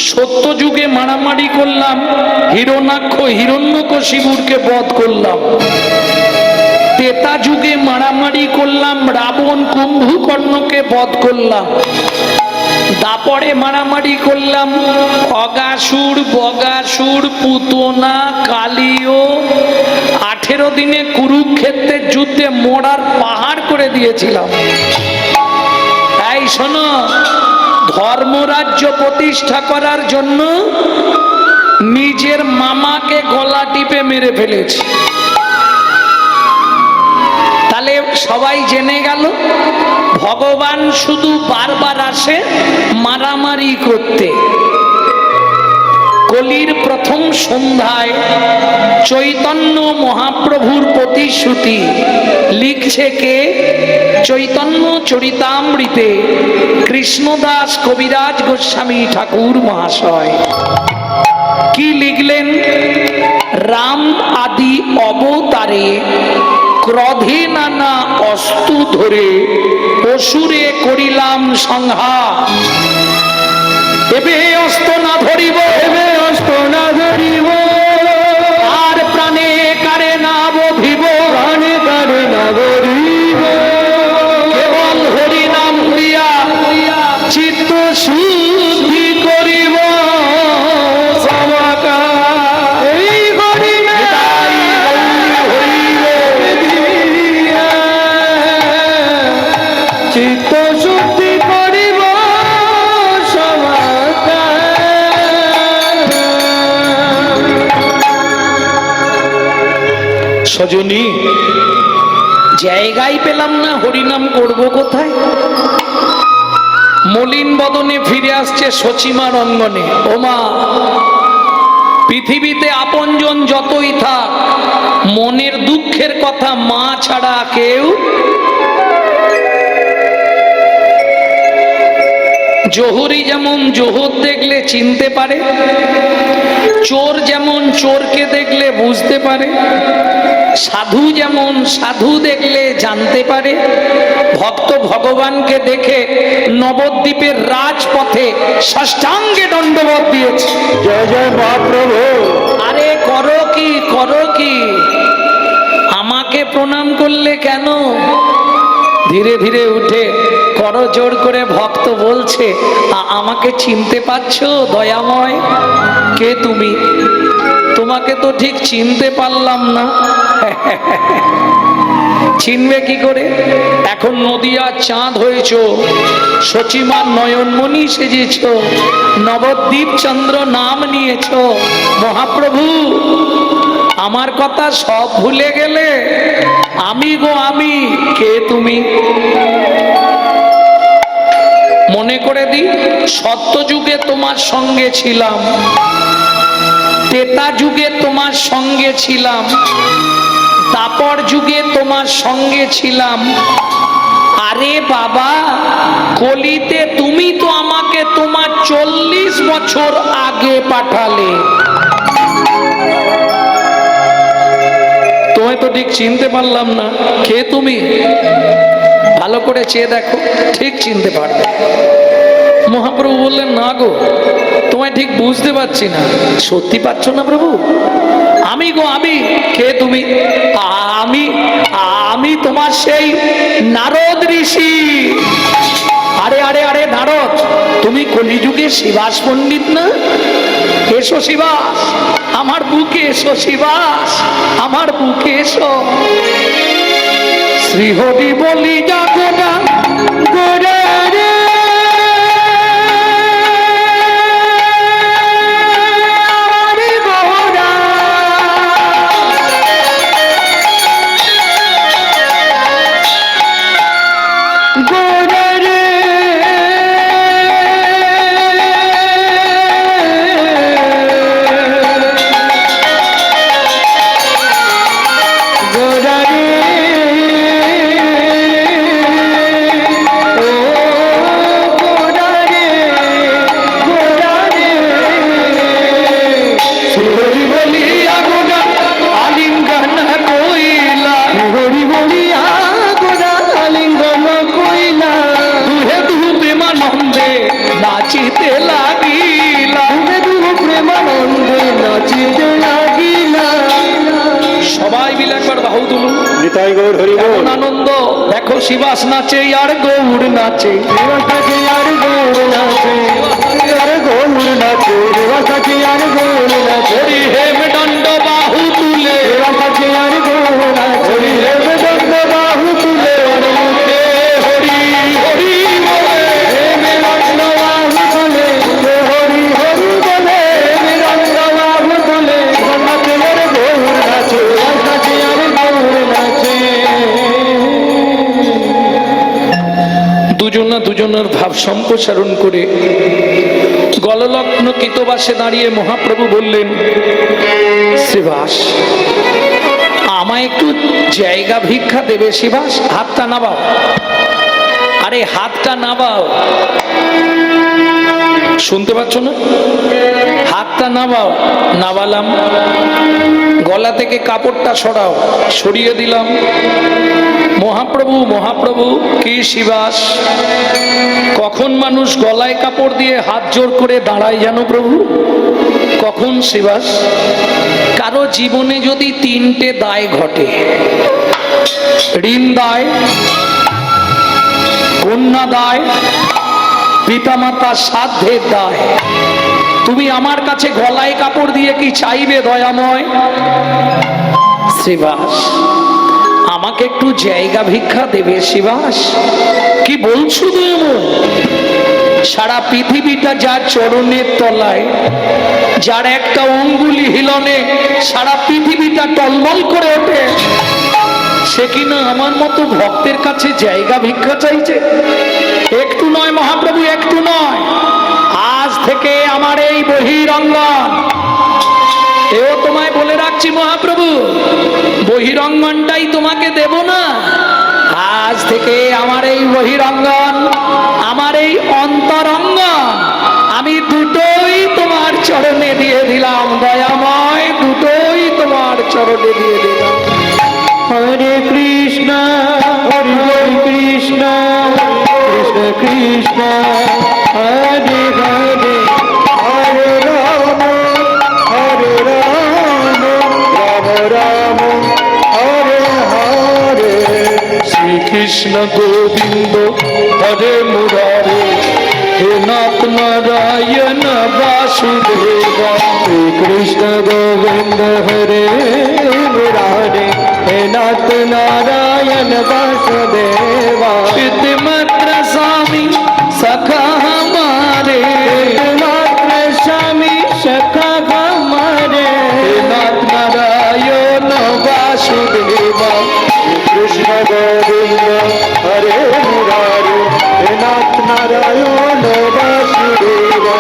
সত্য যুগে মারামারি করলাম, হিরণ্যাক্ষ হিরণ্যকশিপুরকে বধ করলাম। ত্রেতা যুগে মারামারি করলাম, রাবণ কুম্ভকর্ণকে বধ করলাম। দাপরে মারামারি করলাম, অগাসুর বগাসুর পুতনা কালীয় 18 দিনে কুরুক্ষেত্রের যুদ্ধে মোড়ার পাহাড় করে দিয়েছিলাম। তাই শোনো, ধর্মরাজ্য প্রতিষ্ঠা করার জন্য নিজের মামাকে গলা টিপে মেরে ফেলেছি। তাহলে সবাই জেনে গেল ভগবান শুধু বারবার আসে মারামারি করতে। কলির প্রথম সন্ধ্যায় চৈতন্য মহাপ্রভুর প্রতিশ্রুতি লিখছে কে? চৈতন্য চরিতামৃতে কৃষ্ণদাস কবিরাজ গোস্বামী ঠাকুর মহাশয় কি লিখলেন? রাম আদি অবতারে ক্রোধে নানা অস্ত্র ধরে অসুরে করিলাম সংহার। এবে অস্ত্র না ধরিব, এবে অস্ত্র না ধরিব, আর প্রাণে কারে না বধিব, প্রাণে কারে না ধরিব, কেবল হরি নাম হইয়া চিত্ত শুদ্ধি করিব। এই হরি চিত্ত শুদ্ধি করিব সজনী, জায়গাই পেলাম না, হরিনাম করব কোথায়? মলিন বদনে ফিরে আসছে সচিমার অঙ্গনে। ওমা, পৃথিবীতে আপনজন যতই থাক, মনের দুঃখের কথা মা ছাড়া কেউ। জহুরি যেমন জোহর দেখলে চিনতে পারে, চোর যেমন চোরকে দেখলে বুঝতে পারে, সাধু যেমন সাধু দেখলে জানতে পারে, ভক্ত ভগবানকে দেখে নবদ্বীপের রাজপথে সাষ্টাঙ্গে দণ্ডবোধ দিয়েছে। জয় জয় মহাপ্রভু। আরে করো কি, করো কি, আমাকে প্রণাম করলে কেন? ধীরে ধীরে উঠে করজোড় করে ভক্ত বলছে, আমাকে চিনতে পারছো দয়াময়? কে তুমি? তোমাকে তো ঠিক চিনতে পারলাম না। চিনবে কি করে? এখন নদিয়া চাঁদ হয়েছ, সচিমার নয়নমণি সেজেছ, নবদ্বীপ চন্দ্র নাম নিয়েছ। মহাপ্রভু, আমার কথা সব ভুলে গেলে? আমি গো আমি, কে তুমি? মনে করে দি, সত্যযুগে তোমার সঙ্গে ছিলাম, ত্রেতা যুগে তোমার সঙ্গে ছিলাম, তাপর যুগে তোমার সঙ্গে ছিলাম। আরে বাবা, কলিতে তুমি তো আমাকে তোমার 40 বছর আগে পাঠালে। তোমায় তো ঠিক চিনতে পারলাম না, কে তুমি? ভালো করে চেয়ে দেখো, ঠিক চিনতে পারবে। মহাপ্রভু বললেন, না গো, তোমায় ঠিক বুঝতে পারছি না। সত্যি পাচ্ছ না প্রভু? আমি গো আমি। কে তুমি? আমি আমি তোমার সেই নারদ ঋষি। আরে আরে আরে নারদ, তুমি কলিযুগে শিবাস পণ্ডিত না? এসো শিবাস, আমার বুকে এসো শিবাস, আমার বুকে এসো। শ্রীহরি বলি যাবো না গোরে রে, আনন্দ দেখো, শিবাস নাচে আর গৌর নাচে, আর গৌর নাচে, আর গৌর নাচে, আর গৌর নাচে, হরি হেম দণ্ড বাহু তুলে, আর গৌর নাচে, হরি হেম দণ্ড বাহু তুলে, মুখে হরি হরি বলে, হেম দণ্ড বাহু তুলে, হরি হরি বলে, হেম দণ্ড বাহু তুলে, আর গৌর নাচে, আর গৌর নাচে। দুজনের ভাব সম্প্রসারণ করে গললগ্ন কৃতবাসে দাঁড়িয়ে মহাপ্রভু বললেন, শ্রীবাস, আমায় একটু জায়গা ভিক্ষা দেবে শিবাস? হাতটা নাবাও। আরে হাতটা নাবাও, শুনতে পাচ্ছ না? হাতটা নাবাও। নাবালাম। গলা থেকে কাপড়টা সরাও, সরিয়ে দিলাম। মহাপ্রভু মহাপ্রভু, কি শিবাস? কখন মানুষ গলায় কাপড় দিয়ে হাত জোর করে দাঁড়ায় জানো প্রভু? কখন শিবাস? কারো জীবনে যদি 3টে দায় ঘটে, ঋণ দায়, কন্যা দায়, পিতামাতা শ্রাদ্ধের দায়, তুমি আমার কাছে গলায় কাপড় দিয়ে কি চাইবে দয়াময়? শিবাস, আমাকে একটু জায়গা ভিক্ষা দেবে শিবাস? কি বলছো দয়াময়? সারা পৃথিবীটা যার চরণের তলায়, যার একটা অঙ্গুলি হিলনে সারা পৃথিবীটা টলমল করে ওঠে, সে কিনা আমার মতো ভক্তের কাছে জায়গা ভিক্ষা চাইছে? একটু নয় মহাপ্রভু, একটু নয়। আজ থেকে আমার এই বহিরঙ্গন, এও তোমায় বলে রাখছি মহাপ্রভু, বহিরঙ্গনটাই তোমাকে দেব না। আজ থেকে আমার এই বহিরঙ্গন, আমার এই অন্তরঙ্গন, আমি দুটোই তোমার চরণে দিয়ে দিলাম দয়াময়, দুটোই তোমার চরণে দিয়ে দিলাম। হরে কৃষ্ণ হরে কৃষ্ণ কৃষ্ণ কৃষ্ণ হরে হরে, হরে রাম হরে রাম রাম রাম হরে হরে। শ্রীকৃষ্ণ গোবিন্দ হরে মুরারে, হে নাথ নারায়ণ বাসুদেব। শ্রীকৃষ্ণ গোবিন্দ হরে মুরারে, হে নাথ নারায়ণ বাসুদেবা। পিতৃমাত্র স্বামী সখা हमारे, মাত্র স্বামী সখা হমারে, হে নাথ নারায়ণ বাসুদেবা। কৃষ্ণ গোবিন্দ হরে মুরারে, হে নাথ নারায়ণ বাসুদেবা।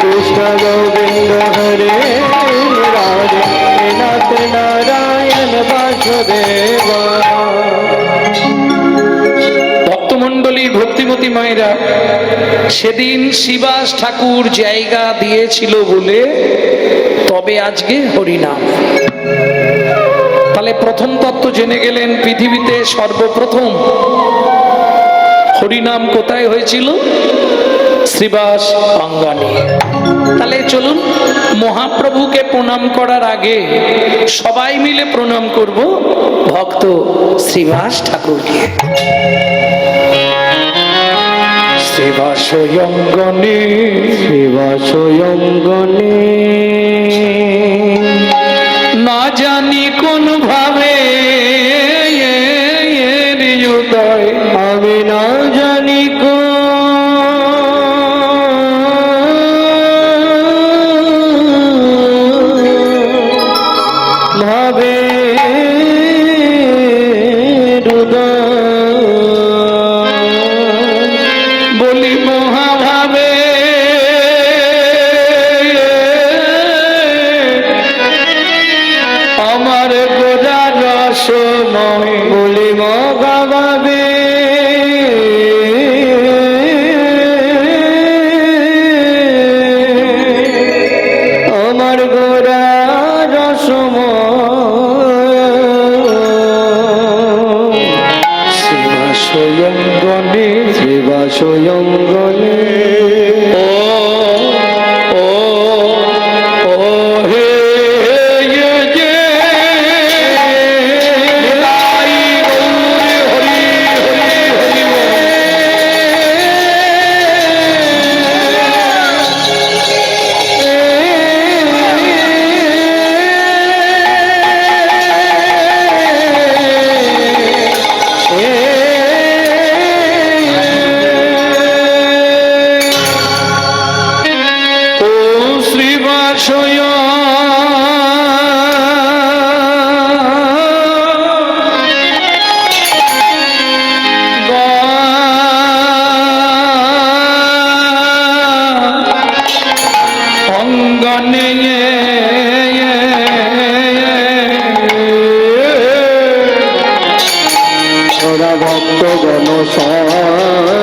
কৃষ্ণ গোবিন্দ হরে মুরারে, হে নাথ নারায়ণ বাসুদেবা। ভক্তমণ্ডলী, ভক্তিমতী মায়েরা, সেদিন শিবাস ঠাকুর জায়গা দিয়েছিল বলে তবে আজকে হরিনাম। তাহলে প্রথম তত্ত্ব জেনে গেলেন, পৃথিবীতে সর্বপ্রথম হরিনাম কোথায় হয়েছিল? শ্রীবাস অঙ্গনে। তাহলে চলুন মহাপ্রভুকে প্রণাম করার আগে সবাই মিলে প্রণাম করব ভক্ত শ্রীবাস ঠাকুরকে। শ্রীবাস অঙ্গনে, শিবাস অঙ্গনে, না জানি কোন ভাবে হৃদয়, আমি না জানি ভাবে বলি মহাভাবে আমার গোজা রসময়, বলি মগাবে আমার গোরা রসময়। শ্রীবাস অঙ্গনে, শিবাস অঙ্গনে, ও হে যে লাই গৌরে হরি হরি হরি বল। ও শ্রীবাস অঙ্গনে, ওরা ভক্ত গণ সঙ্গে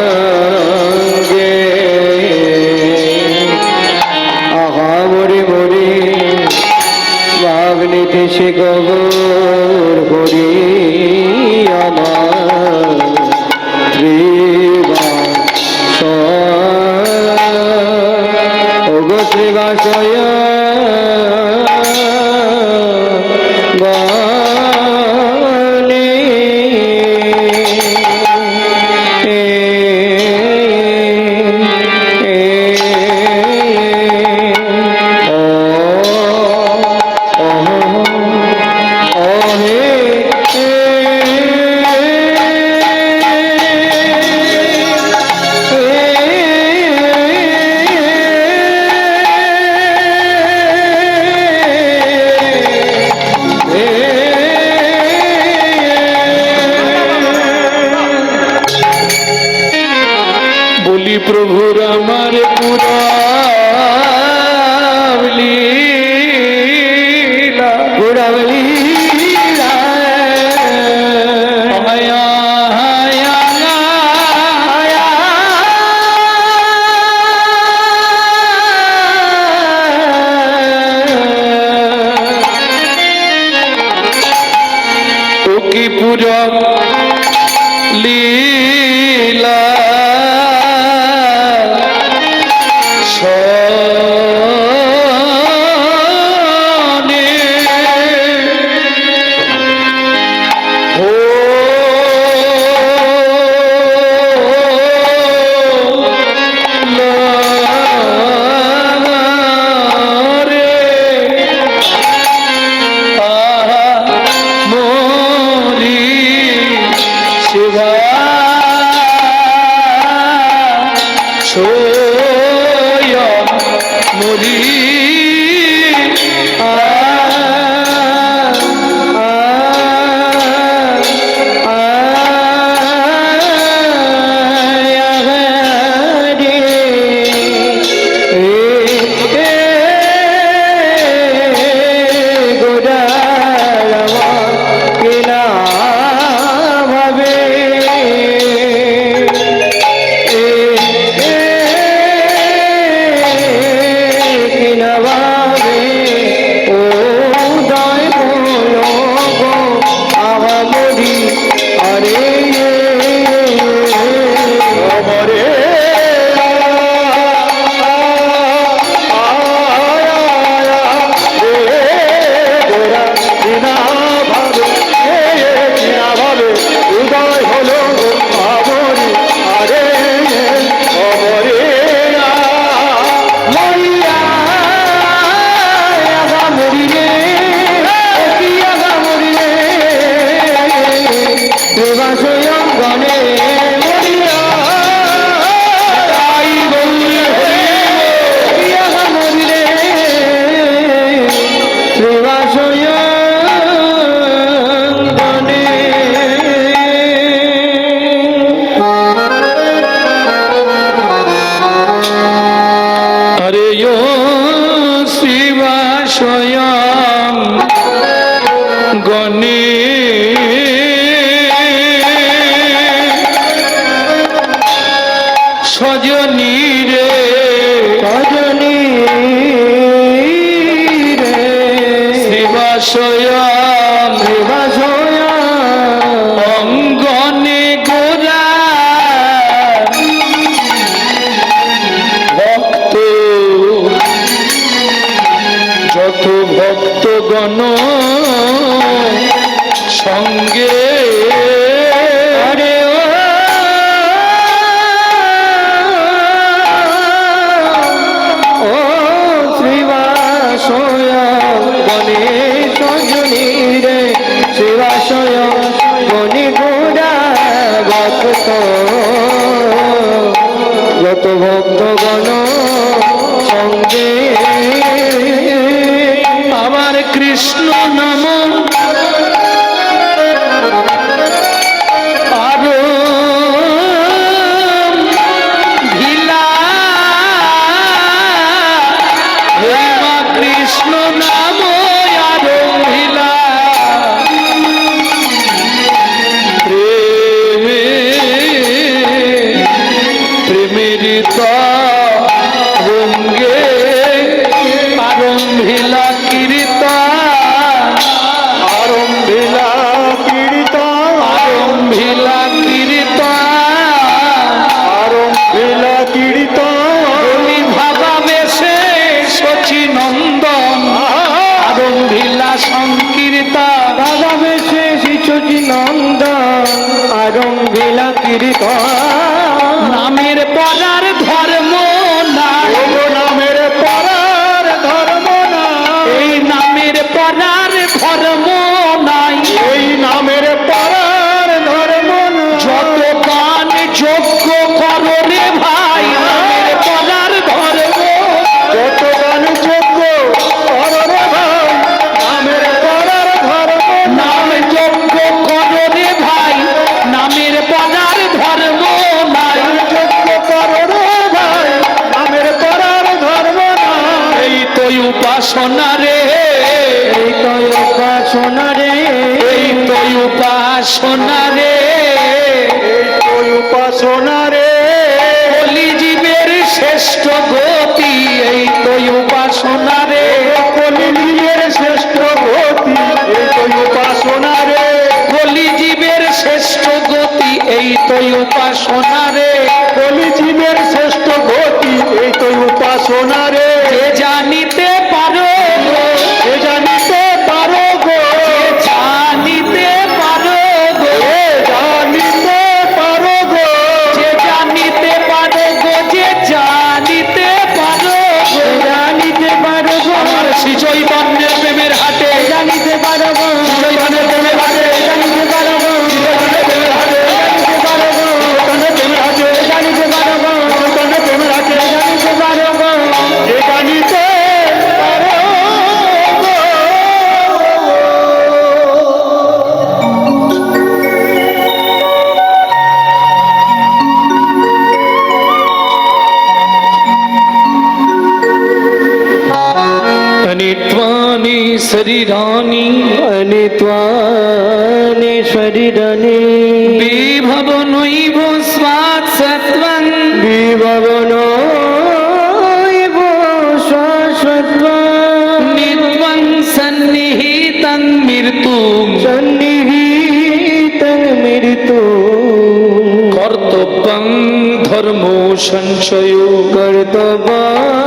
আহা মরি মরি ভাবনিতে সে গবর হরি আমার শ্রীবাস ওগো শ্রীবাস মধুর লীলা শোনে ও সজনী রে সজনী রে শিবাশয়াম শিবাশয়াম অঙ্গনে গোরা ভক্ত যত ভক্তগণ সঙ্গে যত ভক্তগণ সঙ্গে আমার কৃষ্ণ নাম আরো ভিলা হে মা কৃষ্ণ নাম আরো ভিলা প্রেমের রঙ্গে আরম্ভিলা কীর্তন আরম্ভিলা কীর্তন আরম্ভিলা কীর্তন আরম্ভিলা কীর্তন বলি ভাবা বেশে শচী নন্দন আরম্ভিলা সংকীর্তন দাদা বেশে শিশুজি নন্দন আরম্ভিলা কীর্তন নামের পদার ধর্ম না নামের পরার ধর্ম না এই নামের পদার ধর্ম নাই এই নামের পরার ধর্ম না যত গান যোগ্য করো রে ভাই নামের পদার ধর্ম যত গান যোগ্য করো রে ভাই নামের পরার ধর্ম নাম যোগ্য করো রে ভাই নামের পদার ধর্ম নাই যোগ্য করো রে ভাই নামের পরার ধর্ম না এই তো উপাসনা রে এই তো উপাসনা রে এই তো উপাসনা রে এই উপাসনা রে কলি জীবের শ্রেষ্ঠ গতি এই তো উপাসনা রে কলিযুগের শ্রেষ্ঠ গতি এই তো উপাসনা রে কলি জীবের সোনারে যে জানিতে পারো গো, এ জানিতে পারো গো, জানিতে পারো গো, এ জানিতে পারো গো, যে জানিতে পারো গো, যে জানিতে পারো গো, এ জানিতে পারো গো, আমার শ্রী চৈতন্যের প্রেমের হাটে, জানিতে পারো গো, চৈতন্যের প্রেমের হাটে, জানিতে পারো গো, চৈতন্যের প্রেমের হাটে, জানিতে পারো গো, চৈতন্যের প্রেমের হাটে, জানিতে পারো গো, চৈতন্যের প্রেমের হাটে, জানিতে পারো গো, যে জানিতে পারো গো। अनित्वानि शरीराणि अनित्वानि शरीराणि विभवनैव स्वात् सत्त्वं विभवनैव शाश्वतं नित्वं सन्निहितं मृत्युं सन्निहितं मृत्युं कर्तव्यं धर्मो संशयो कर्तव्यं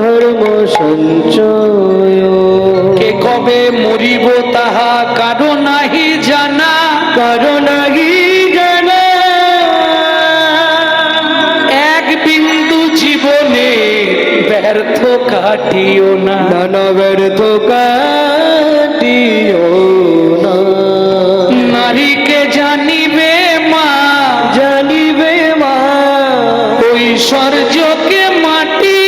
धर्म सञ्चय কে কবে মরিব তাহা কারো নাহি জানা কারণ নাহি জানা এক বিন্দু জীবনে ব্যর্থ কাটিও না নানা ব্যর্থ কাটিও না নারীকে জানিবে মা জানিবে মা ঐশ্বর্যকে মাটি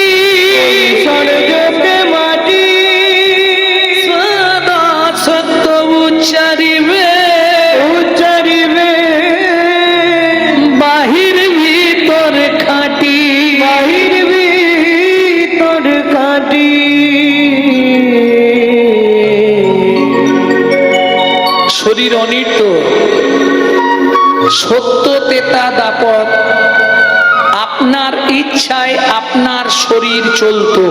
স্বর্গকে মাটি সদা সত্য উচ্চারিবে উচ্চারিবে বাহির ভিতর খাটি বাহির ভিতর কাটি শরীর অনিত্য সত্য তেতা দাপট আপনার ইচ্ছায় আপনার শরীর চলতো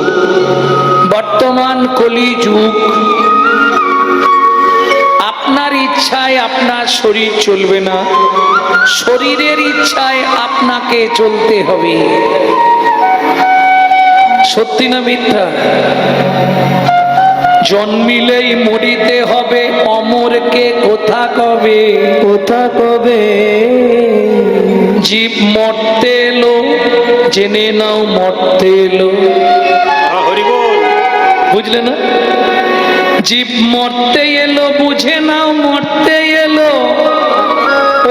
বর্তমান কলিযুগ আপনার ইচ্ছায় আপনার শরীর চলবে না শরীরের ইচ্ছায় আপনাকে চলতে হবে সত্যি না মিথ্যা জন্মিলেই মরিতে হবে অমরকে কোথা কবে কোথা কবে জীব মরতে এলো জেনে নাও মরতে এলো বুঝলে না জীব মরতে এলো বুঝে নাও মরতে এলো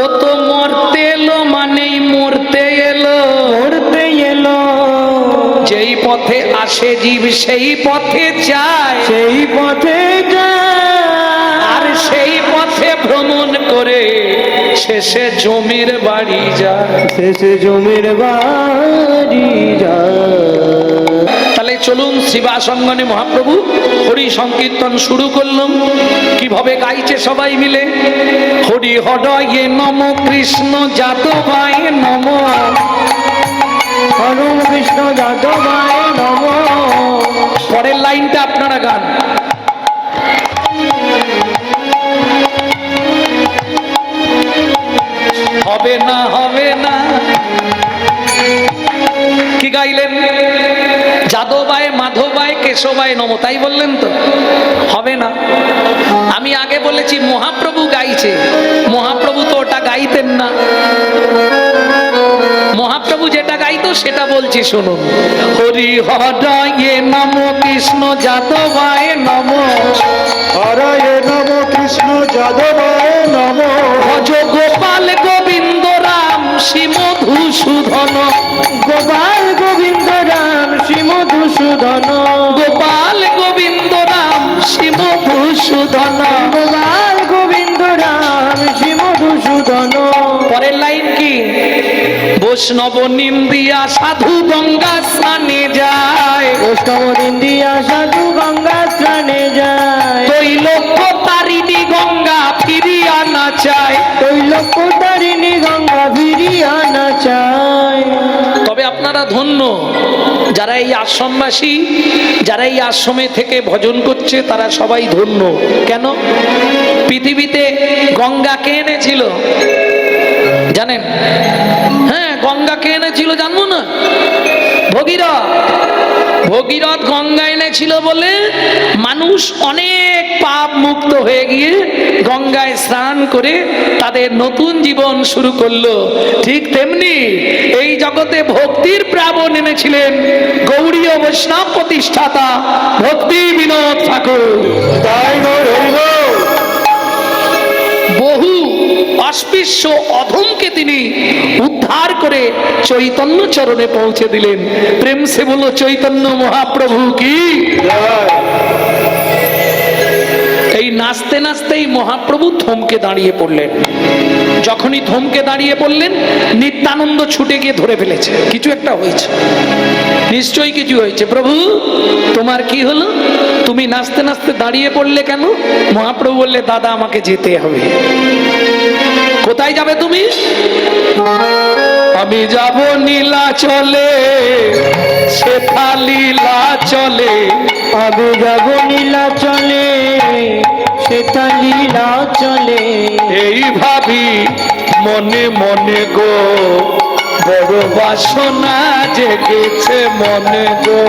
ও তো মরতে এলো মানেই মরতে এলো মরতে এলো যেই পথে আসে জীব সেই পথে যায় সেই পথে আর সেই পথে ভ্রমণ করে শেষে জমির বাড়ি যায় শেষে জমির বাড়ি যায় তাহলে চলুন শিবাসঙ্গনে মহাপ্রভু হরি সংকীর্তন শুরু করলাম কিভাবে গাইছে সবাই মিলে হরি হরয়ে নম কৃষ্ণ যাদবায় নম হরে কৃষ্ণ যাদবায় নম পরের লাইনটা আপনারা গান হবে না হবে না কি গাইলেন যাদবায় মাধবায় কেশবায় নম তাই বললেন তো হবে না আমি আগে বলেছি মহাপ্রভু গাইছে মহাপ্রভু তো ওটা গাইতেন না মহাপ্রভু যেটা গাইতো সেটা বলছি শুনুন হরি হরয়ে নম কৃষ্ণ যাদবায় নম হরে নম কৃষ্ণ যাদবায় নম ভজ গোপাল গোবিন্দ রাম শ্রী মধুসূদন গোপাল গোবিন্দ রাম শ্রী মধুসূদন গোপাল গোবিন্দ রাম শ্রী মধুসূদন গোপাল গোবিন্দ রাম শ্রী মধুসূদন পরের লাইন কি বৈষ্ণব নিন্দিয়া সাধু গঙ্গা স্নানে যায় বৈষ্ণব ইন্দিয়া সাধু গঙ্গা স্নানে যায় তৈলক্য তারিণী গঙ্গা ফিরিয়া না চায় তৈলক্য তারিণী গঙ্গা ফিরিয়া না চায় তবে আপনারা ধন্য যারা এই আশ্রমবাসী যারা এই আশ্রমে থেকে ভজন করছে তারা সবাই ধন্য কেন পৃথিবীতে গঙ্গা কে এনেছিল জানেন হ্যাঁ গঙ্গা কে এনেছিল জানবো না ভগীরথ। ভগীরথ গঙ্গা এনেছিল বলে মানুষ অনেক পাপ মুক্ত হয়ে গিয়ে গঙ্গায় স্নান করে তাদের নতুন জীবন শুরু করলো। ঠিক তেমনি এই জগতে ভক্তির প্লাবন এনেছিলেন গৌড়ীয় বৈষ্ণব প্রতিষ্ঠাতা ভক্তি বিনোদ ঠাকুর। তাই গৌর হরি বল। বহু অস্পৃশ্য অধমকে তিনি উদ্ধার করে চৈতন্য চরণে পৌঁছে দিলেন। প্রেম সে বলো চৈতন্য মহাপ্রভু কি। এই নাচতে নাচতেই মহাপ্রভু থমকে দাঁড়িয়ে পড়লেন। যখনই থমকে দাঁড়িয়ে পড়লেন, নিত্যানন্দ ছুটে গিয়ে ধরে ফেলেছে। কিছু একটা হয়েছে, নিশ্চয়ই কিছু হয়েছে। প্রভু তোমার কি হলো? তুমি নাচতে নাচতে দাঁড়িয়ে পড়লে কেন? মহাপ্রভু বললে, দাদা আমাকে যেতে হবে। কোথায় যাবে তুমি? আমি যাব নীলাচলে, সেথা লীলা চলে। আমি যাব নীলাচলে, সেটা লীলা চলে। এই ভাবি মনে মনে গো, বড় বাসনা জেগেছে মনে গো।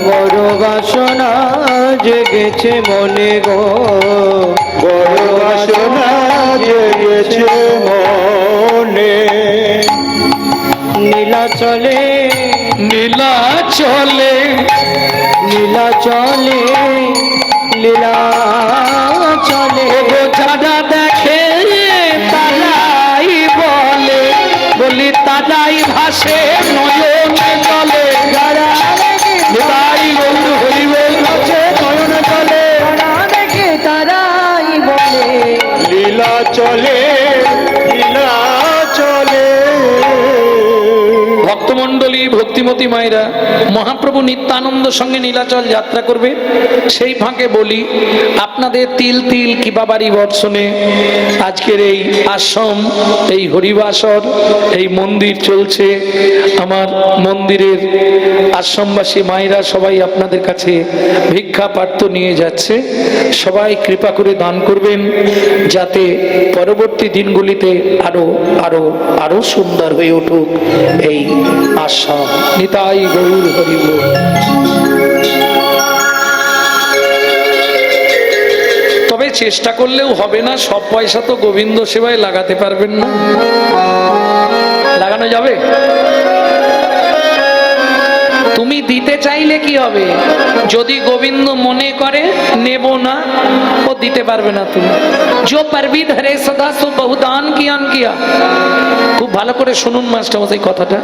বড় বাসনা জেগেছে মনে গো, বড় বাসনা জেগেছে মনে। নীলাচলে, নীলাচলে, নীলাচলে, লীলা চলে। ওগো যারা দেখে তারাই বলে, বলি তারাই ভাসে নয়নে জলে। যারা তাই গৌর হরি বল। নয়ন চলে, যারা দেখে তারাই বলে লীলা চলে, লীলা চলে। ভক্তমণ্ডলী, ভক্তিমতী মায়েরা, মহাপ্রভু নিত্যানন্দ সঙ্গে নীলাচল যাত্রা করবে। সেই ফাঁকে বলি, আপনাদের তিল তিল কিবাবারি বর্ষণে আজকের এই আশ্রম, এই হরিবাসর, এই মন্দির চলছে। আমার মন্দিরের আশ্রমবাসী মায়েরা সবাই আপনাদের কাছে ভিক্ষা পাত্র নিয়ে যাচ্ছে। সবাই কৃপা করে দান করবেন, যাতে পরবর্তী দিনগুলিতে আরো আরো আরো সুন্দর হয়ে উঠুক এই আশ্রম। নিতাই গৌর হরি বল। তবে চেষ্টা করলেও হবে না, সব পয়সা তো গোবিন্দ সেবায় লাগাতে পারবেন না। লাগানো যাবে? তুমি দিতে চাইলে কি হবে? যদি গোবিন্দ মনে করে নেব না, ও দিতে পারবে না। তুমি जो परवी धरे सदा सो बहुदान कियान किया। খুব ভালো করে শুনুন মাস্টারমশাই কথাটা।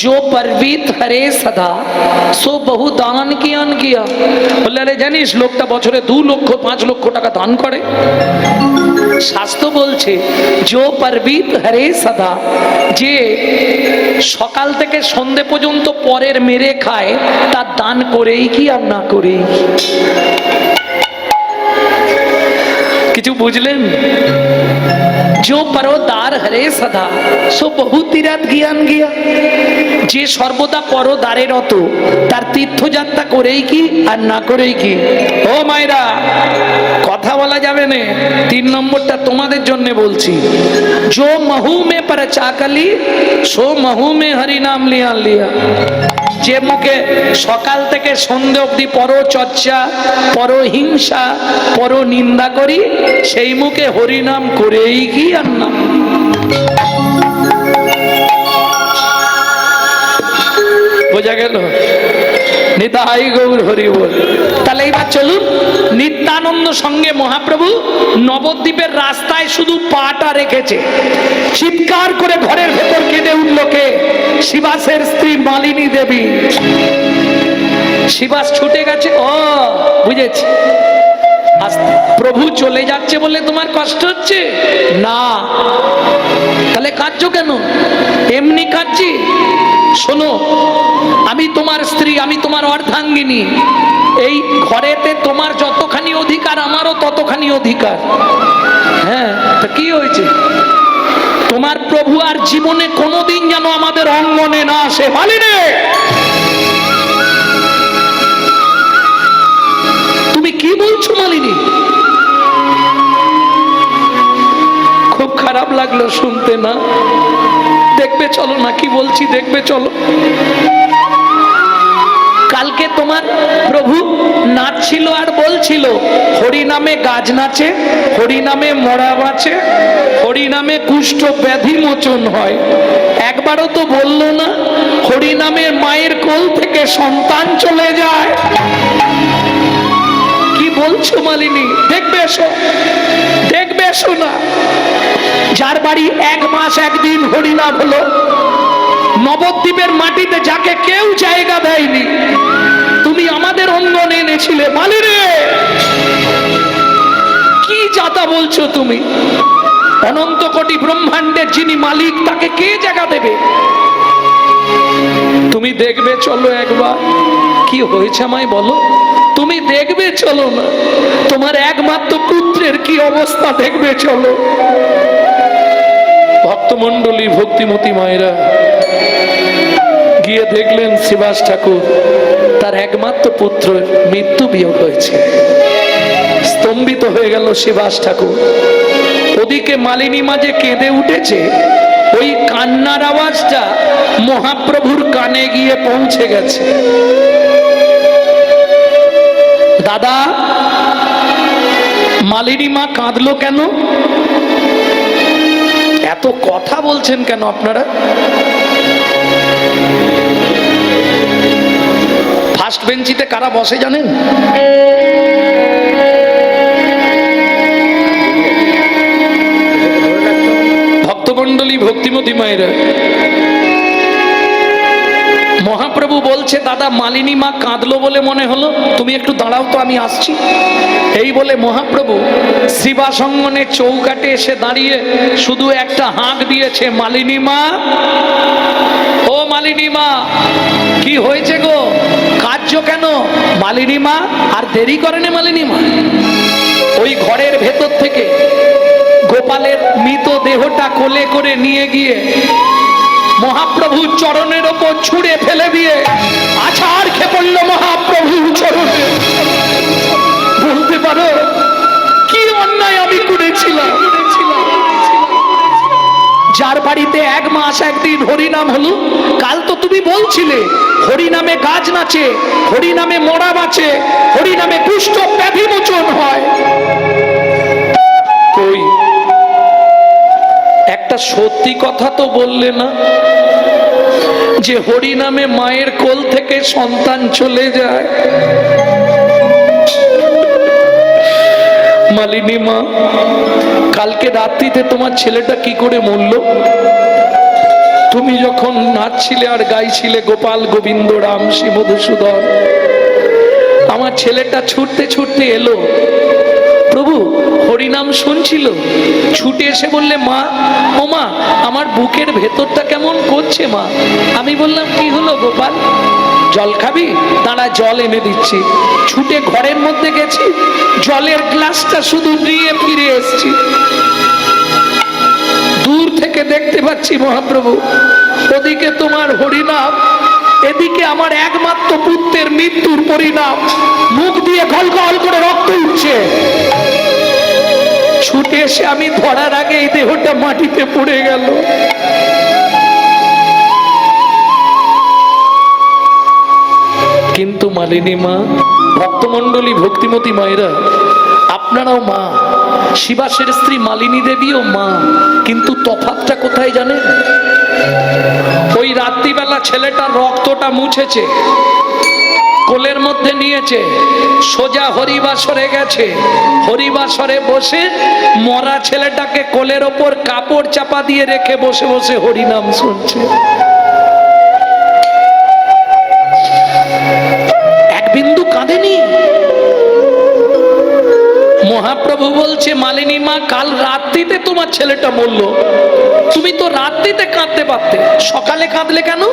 जो परवी धरे सदा सो बहुदान कियान किया। বললে, আরে জানিস লোকটা বছরে 2 লক্ষ 5 লক্ষ টাকা দান করে। শাস্ত্র বলছে, जो परवी धरे सदा, যে সকাল থেকে সন্ধে পর্যন্ত পরের মেরে খায়, তার দান করেই কি আর না করেই কি। কিছু বুঝলেন? जो পরোদার হরে সদা সো বহু তীরাত জ্ঞান গিয়া। যে সর্বদা পরদারে রত, তার তীর্থযাত্রা করেই কি আর না করেই কি। ও মায়েরা, কথা বলা যাবে না। 3 নম্বরটা তোমাদের জন্য বলছি। जो महू में पर चाकली सो महू में हरि नाम लिया लिया। যে মুখে সকাল থেকে সন্ধ্যে অবধি পর চর্চা, পর হিংসা, পর নিন্দা করি, সেই মুখে হরিনাম করেই কি আর না। বোঝা গেল? নিতাই গৌর হরি বল। তাহলে এবার চলুন, নিত্যানন্দ সঙ্গে মহাপ্রভু নবদ্বীপের রাস্তায় শুধু পাটা রেখেছে। চিৎকার করে ঘরের ভেতর কেঁদে উঠল কে? শিবাসের স্ত্রী মালিনী দেবী। শিবাস ছুটে গেছে। ও বুঝেছি, প্রভু চলে যাচ্ছে বলে তোমার কষ্ট হচ্ছে না। তাহলে কাঁদছো কেন? এমনি কাঁদছি। শোনো, আমি তোমার স্ত্রী, আমি তোমার অর্ধাঙ্গিনী। এই ঘরেতে তোমার যতখানি অধিকার, আমারও ততখানি অধিকার। হ্যাঁ, তা কি হয়েছে? তোমার প্রভু আর জীবনে কোনোদিন যেন আমাদের অঙ্গনে না আসে। মালিনী, তুমি কি বলছো মালিনী? খুব খারাপ লাগলো শুনতে না। দেখবে চলো না, কি বলছি দেখবে চলো। যাচ্ছিল আর বলছিল হরি নামে গাছ নাচে, হরি নামে মরা বাঁচে, হরি নামে কুষ্ঠ ব্যাধি মোচন হয়। একবারও তো বললো না হরি নামের মায়ের কোল থেকে সন্তান চলে যায়। কি বলছো মালিনী? দেখবে এসো, দেখবে এসো না। যার বাড়ি 1 মাস 1 দিন হরিনাম হলো, নবদ্বীপের মাটিতে যাকে কেউ জায়গা দেয়নি, তুমি আমাদের অঙ্গনে এনেছিলে মালিনী। কি যাতা বলছো তুমি? অনন্ত কোটি ব্রহ্মাণ্ডের যিনি মালিক তাকে কে জায়গা দেবে? তুমি দেখবে চলো একবার কি হয়েছে আমায় বলো। তুমি দেখবে চলো না, তোমার একমাত্র পুত্রের কি অবস্থা দেখবে চলো। ভক্তমণ্ডলী ভক্তিমতী মায়েরা গিয়ে দেখলেন শ্রীবাস ঠাকুর তার একমাত্র পুত্রের মৃত্যু বিয়োগ হয়েছে। স্তম্ভিত হয়ে গেল শ্রীবাস ঠাকুর। ওদিকে মালিনী মাঝে কেঁদে উঠেছে, ওই কান্নার আওয়াজটা মহাপ্রভুর কানে গিয়ে পৌঁছে গেছে। দাদা, মালিনী মা কাঁদলো কেন? এত কথা বলছেন কেন আপনারা? ফার্স্ট বেঞ্চিতে কারা বসে জানেন? ভক্তমণ্ডলী ভক্তিমতী মায়েরা, মহাপ্রভু বলছে দাদা মালিনী মা কাঁদলো বলে মনে হলো, তুমি একটু দাঁড়াও তো আমি আসছি। এই বলে মহাপ্রভু শ্রীবাসঙ্গনের চৌকাটে এসে দাঁড়িয়ে শুধু একটা হাঁক দিয়েছে, মালিনী মা, ও মালিনী মা, কি হয়েছে গো, কাঁদছো কেন? মালিনী মা আর দেরি করেনি মালিনী মা ওই ঘরের ভেতর থেকে গোপালের মৃত দেহটা কোলে করে নিয়ে গিয়ে মহাপ্রভু চরণের ওপর ছুঁড়ে ফেলে দিয়ে আছাড় খেয়ে পড়ল মহাপ্রভু চরণে। বলতে পারো কি অন্যায় আমি করেছিলাম? যার বাড়িতে 1 মাস 1 দিন হরিনাম হলো, কাল তো তুমি বলছিলে হরিনামে গাছ নাচে, হরিনামে মরা বাঁচে, হরিনামে কুষ্ঠ ব্যাধি মোচন হয়। কই একটা সত্যি কথা তো বললে না, যে হরি নামে মায়ের কোল থেকে সন্তান চলে যায়। মালিনী মা, কালকে রাত্রিতে তোমার ছেলেটা কি করে মরল? তুমি যখন নাচছিলে আর গাইছিলে গোপাল গোবিন্দ রাম শ্রী মধুসূদন, আমার ছেলেটা ছুটতে ছুটতে এলো, প্রভু হরিনাম শুনছিল, ছুটে এসে বললে মা, ও মা, আমার বুকের ভেতরটা কেমন করছে মা। আমি বললাম কি হলো গোপাল, জল খাবি? তারা জল এনে দিচ্ছি। ছুটে ঘরের মধ্যে গেছি, জলের গ্লাসটা শুধু নিয়ে ফিরে এসছি। দূর থেকে দেখতে পাচ্ছি মহাপ্রভু, ওদিকে তোমার হরিনাম, এদিকে আমার একমাত্র পুত্রের মৃত্যুর পরিণাম, মুখ দিয়ে গল গল করে রক্ত উঠছে। ছুটে এসে আমি ধরার আগে এই দেহটা মাটিতে পড়ে গেল। কিন্তু মালিনী মা, ভক্তমণ্ডলী ভক্তিমতী মায়েরা, আপনারাও মা, শিবাসের স্ত্রী মালিনী দেবীও মা, কিন্তু তফাৎটা কোথায় জানেন? ওই রাত্রিবেলা ছেলেটার রক্তটা মুছেছে, কোলের মধ্যে নিয়েছে, সোজা হরিবাসরে গেছে, হরিবাসরে বসে মরা ছেলেটাকে কোলের ওপর কাপড় চাপা দিয়ে রেখে বসে বসে হরিনাম শুনছে। এক বিন্দু কাঁদেনি। মহাপ্রভু বলছে মালিনী মা, কাল রাত্রিতে তোমার ছেলেটা মরল, তুমি তো রাত্রিতে কাঁদতে পারতে, সকালে কাঁদলে কেন?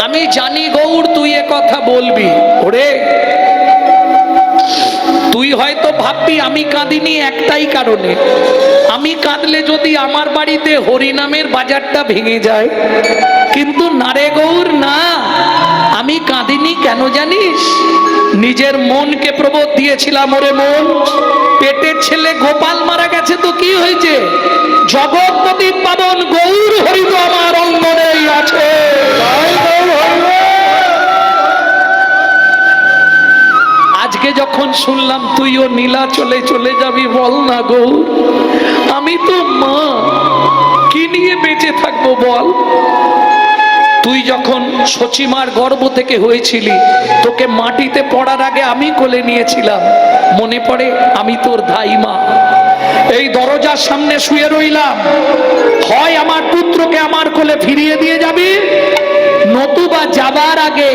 আমি জানি গৌর তুই এ কথা বলবি, ওরে তুই হয়তো ভাববি আমি কাঁদিনি একটাই কারণে, আমি কাঁদলে যদি আমার বাড়িতে হরিনামের বাজারটা ভেঙে যায়। কিন্তু না রে গৌর, না, আমি কাঁদিনি কেন জানিস? নিজের মনকে প্রবোধ দিয়েছিলাম, ওরে মন, পেটের ছেলে গোপাল মারা গেছে তো কি হয়েছে, জগৎপতি পাবন গৌর হরি তো আমার অঙ্গনেই আছে। আজ যখন শুনলাম তুইও নীলাচলে চলে যাবি, বল না গৌর, আমি তো মা, কি নিয়ে বেঁচে থাকবো বল? তুই যখন সচিমার গর্ভ থেকে হয়েছিলি, তোকে মাটিতে পড়ার আগে আমি কোলে নিয়েছিলাম, মনে পড়ে? আমি তোর ধাইমা। এই দরজার সামনে শুয়ে রইলাম, হয় আমার পুত্রকে আমার কোলে ফিরিয়ে দিয়ে যাবি, নতুবা যাবার আগে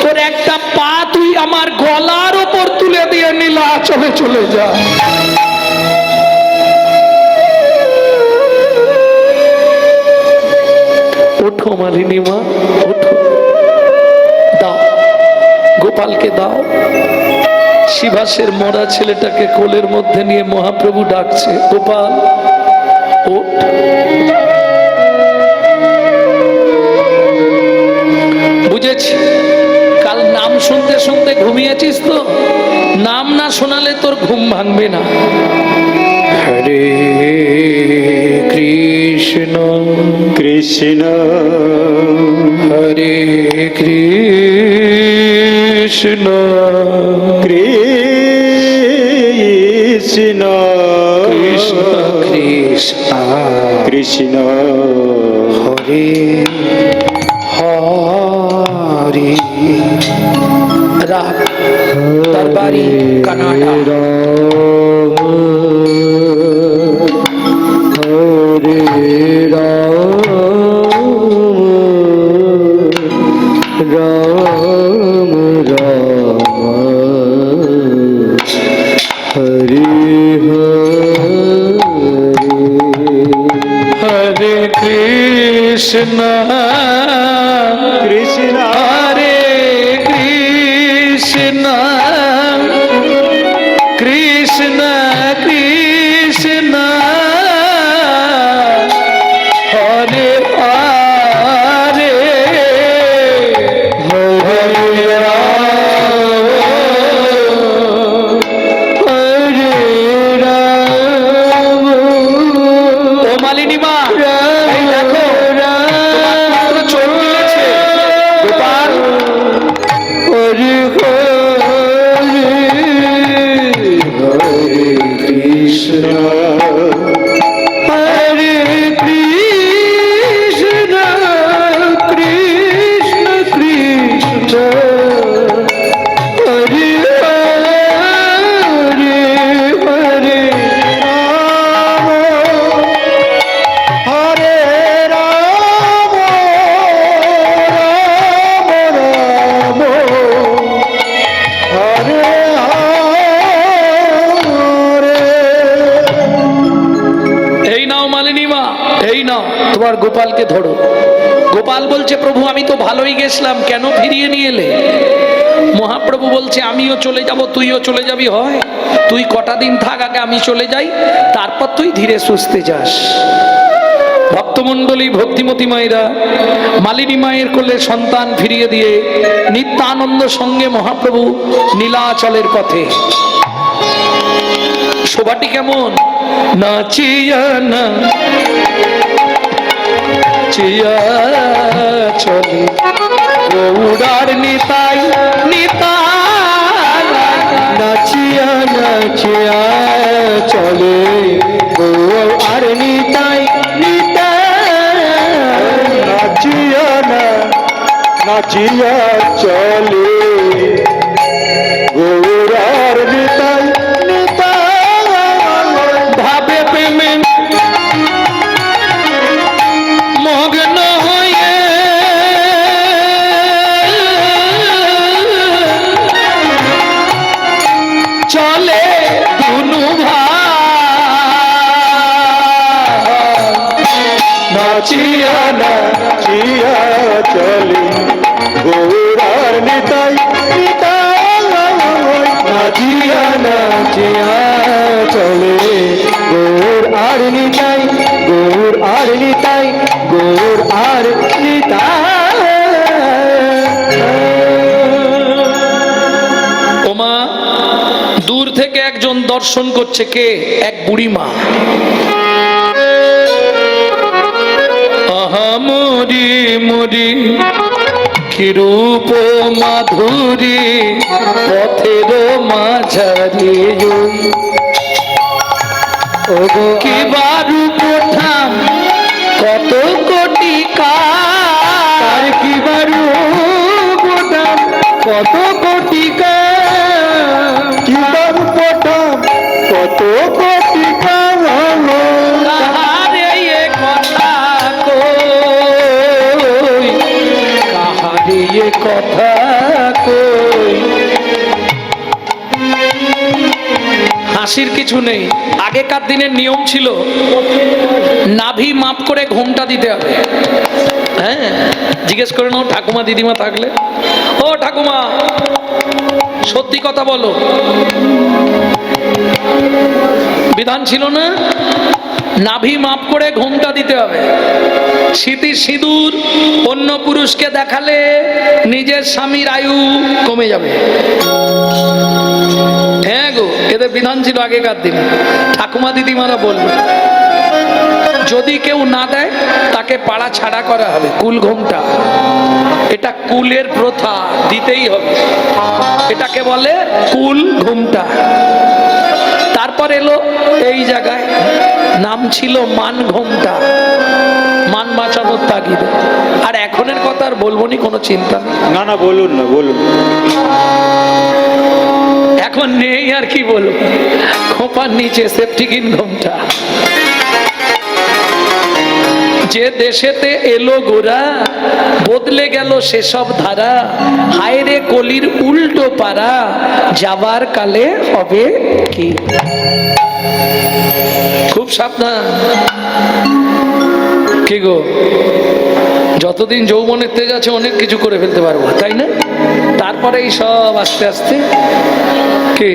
তোর একটা পা তুই আমার গলার ওপর তুলে দিয়ে নীলাচলে চলে যা। ওঠো মালিনী মা, ওঠো, দাও গোপালকে দাও। শিবাসের মরা ছেলেটাকে কোলের মধ্যে নিয়ে মহাপ্রভু ডাকছে, গোপাল ওঠ। বুঝেছি, কাল নাম শুনতে শুনতে ঘুমিয়েছিস তো, নাম না শোনালে তোর ঘুম ভাঙবে না। হরে কৃষ্ণ কৃষ্ণ হরে কৃষ্ণ কৃষ্ণ কৃষ্ণ কৃষ্ণ কৃষ্ণ হরে হরে। রাগ দরবারি কানাডা। হরে রাম রাম হরে হরে কৃষ্ণ কৃষ্ণ হরে কৃষ্ণ কৃষ্ণ কৃষ্ণ হরে হরে হরে রাম। ও মালিনী মা, এই দেখো তোমার পুত্র চোখ তুলেছে। গোপাল হরে হরে হরে কৃষ্ণ হরে কৃষ্ণ কৃষ্ণ কৃষ্ণ হরে হরে হরে রাম হরে রাম রাম রাম হরে হরে। এই নাও মালিনী মা, এই নাও তোমার গোপালকে ধরো। গোপাল বলছে, প্রভু আমি তো ভালোই গেছিলাম, কেন ফিরিয়ে নিয়ে এলে? মহাপ্রভু বলছে, আমিও চলে যাব, তুইও চলে যাবি, হয় তুই কটা দিন থাক, আগে আমি চলে যাই, তারপর তুই ধীরে সুস্থে যাস। ভক্তমণ্ডলী, ভক্তিমতী মায়েরা মালিনী মায়ের কোলে সন্তান ফিরিয়ে দিয়ে নিত্যানন্দ সঙ্গে মহাপ্রভু নীলাচলের পথে। শোভাটি কেমন? নাচিয়া না চিয়া চলে গৌড়ার নিতাই নিতাই। নাচিয়া নাচিয়া চলে আর নিতাই নিতাই নাচিয়া না নাচিয়া চলে গৌরার নিতাই নিতাই। ভাবে প্রেমে মগ্ন হয়ে চলে দুনু ভাই। নাচিয়া নাচিয়া চলে গৌরার নিতাই নিতাই নাচিয়া নাচিয়া চলে গৌর আর নিতাই গৌর আর নিতাই গৌর আর নিতাই। ওমা, দূর থেকে একজন দর্শন করছে, কে? এক বুড়ি মা। আহা মরি মরি কি রূপ মাধুরী পথের মাঝারি ওগো কি রূপ ঠাম কত কোটি আর কি বারু পোটাম কত কোটি কি বারু পোটাম কত কোটি কাহারে এ কথা কই কাহারে এ কথা কই হাসির কিছু নেই। আগেকার দিনের নিয়ম ছিল নাভি মাপ করে ঘোমটা দিতে হবে। হ্যাঁ, জিজ্ঞেস করে নাও ঠাকুমা দিদিমা থাকলে, ও ঠাকুমা সত্যি কথা বলো, বিধান ছিল না নাভি মাপ করে ঘোমটা দিতে হবে। স্মৃতির সিঁদুর অন্য পুরুষকে দেখালে নিজের স্বামীর আয়ু কমে যাবে। হ্যাঁ গো, এদের বিধান ছিল আগেকার দিনে। ঠাকুমা দিদিমারা বলবে যদি কেউ না দেয় তাকে পাড়া ছাড়া করা হবে। কুল ঘোমটা এটা কুলের প্রথা, দিতেই হবে। এটাকে বলে কুল ঘোমটা। তারপর এলো এই জায়গায় নাম ছিল মান ঘোমটা, মান বাঁচানোর তাগিদে। আর এখনের কথা আর বলবো নি, কোনো চিন্তা নেই। না না বলুন না বলুন। এখন নেই আর কি বলবো, খোপার নিচে সেফটিকিন ঘোমটা। যে দেশেতে এলো গোরা বদলে গেল সেসব ধারা, হায় রে কলির উল্টো পারা যাবার কালে হবে কি। খুব সাবধান। কি গো, যতদিন যৌবনের তেজ আছে অনেক কিছু করে ফেলতে পারবো, তাই না? তারপরে এই সব আস্তে আস্তে কি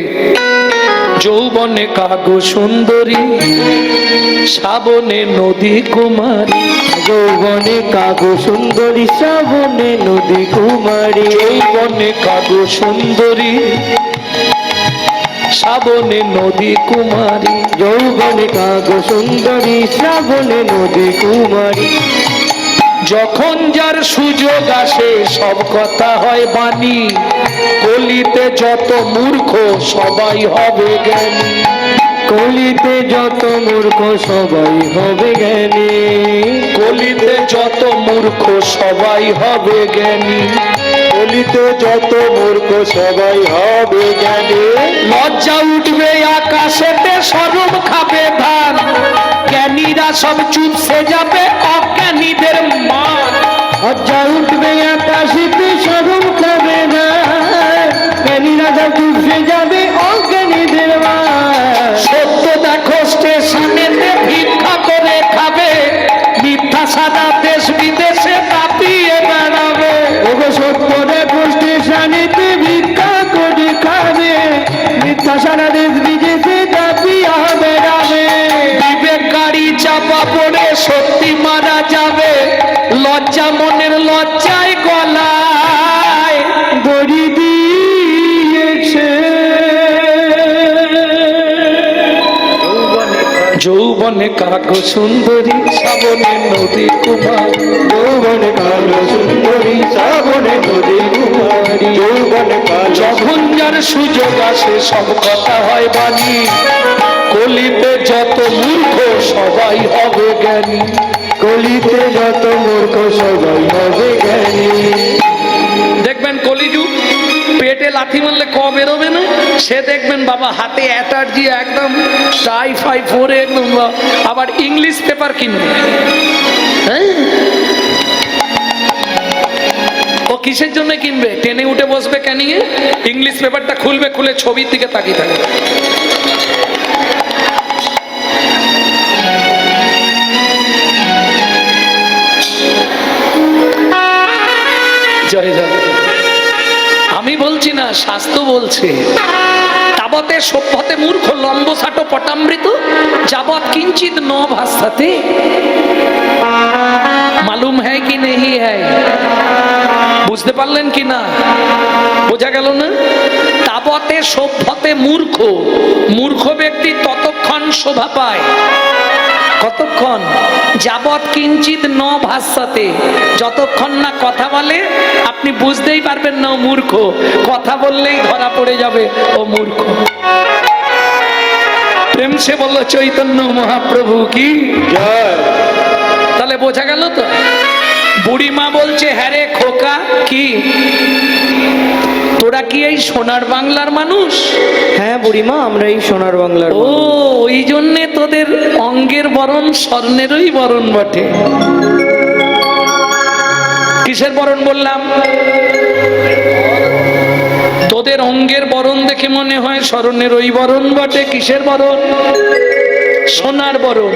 যৌবনে কাগো সুন্দরী শ্রাবণে নদী কুমারী, যৌবনে কাগো সুন্দরী শ্রাবণে নদী কুমারী, যৌবনে কাগো সুন্দরী শ্রাবণে নদী কুমারী, যৌবনে কাগো সুন্দরী শ্রাবণে নদী কুমারী। যখন যার সুযোগ আসে সব কথা হয় বাণী, কলিতে যত মূর্খ সবাই হবে জ্ঞানী, কলিতে যত মূর্খ সবাই হবে জ্ঞানী, কলিতে যত মূর্খ সবাই হবে জ্ঞানী, কলিতে যত মূর্খ সবাই হবে জ্ঞানী। লজ্জা উঠবে আকাশেতে সরব খাবে ধান, জ্ঞানীরা সব চুপসে যাবে অজ্ঞানীদের মান। লজ্জা উঠবে আকাশিতে সরব খাবে না, জ্ঞানীরা সব চুপসে যাবে অজ্ঞানীদের মান। সত্য দেখো স্টেশনেতে ভিক্ষা করে খাবে, মিথ্যা সাদা দেশ বিদেশে কাঁপিয়ে বেড়াবে। ওগো সত্য দেখো স্টেশনেতে ভিক্ষা করে খাবে, মিথ্যা সারা দেশ বিদেশে দাপিয়া বেড়াবে। বিবেক গাড়ি চাপা পড়ে সত্যি মারা যাবে, লজ্জা মনের লজ্জায় গলায় দড়ি দিয়েছে। যৌবনে কাগো সুন্দরী শ্রাবণে নদী কুমার, যৌবনে কালো সুন্দরী শ্রাবণে নদী কুমারী, যৌবনে কালো যখন যার সুযোগ আসে সব কথা হয় বাণী, কলিতে যত মূর্খ সবাই হবে জ্ঞানী, কলিতে যত মূর্খ সবাই হবে জ্ঞানী। দেখবেন কলিযুগ পেটে লাথি মারলে ক বেরোবে না, সে দেখবেন বাবা হাতে অ্যাটার্জি একদম টাই ফাই পরে একদম, আবার ইংলিশ পেপার কিনবে। হ্যাঁ, ও কিসের জন্য কিনবে? ট্রেনে উঠে বসবে ক্যানিংয়ে, ইংলিশ পেপারটা খুলবে, খুলে ছবির দিকে তাকিয়ে থাকবে। জয় জয়। আমি বলছি না, শাস্ত্র বলছে তাবতে সভ্যতে মূর্খ লম্বসাটো পটামৃত যাবৎ কিঞ্চিত ন ভাষাতে। মালুম হ্যায় কি নেই হ্যায়? বুঝতে পারলেন কি না? বোঝা গেল না? তাবতে সভ্যতে মূর্খ, মূর্খ ব্যক্তি ততক্ষণ শোভা পায়, কতক্ষণ? যাবৎ কিঞ্চিত ন ভাষাতে, যতক্ষণ না কথা বলে আপনি বুঝতেই পারবেন না ও মূর্খ, কথা বললেই ধরা পড়ে যাবে ও মূর্খ। প্রেম সে বললো চৈতন্য মহাপ্রভু কি জয়। তাহলে বোঝা গেল তো। বুড়িমা বলছে হ্যাঁ রে খোকা, কি তোরা কি এই সোনার বাংলার মানুষ? হ্যাঁ বুড়িমা, আমরা এই সোনার বাংলার ও, ওই জন্যে তোদের অঙ্গের বরণ স্বর্ণেরই বরণ বটে। কিসের বরণ বললাম? তোদের অঙ্গের বরণ দেখে মনে হয় স্বর্ণের ওই বরণ বটে। কিসের বরণ? সোনার বরণ।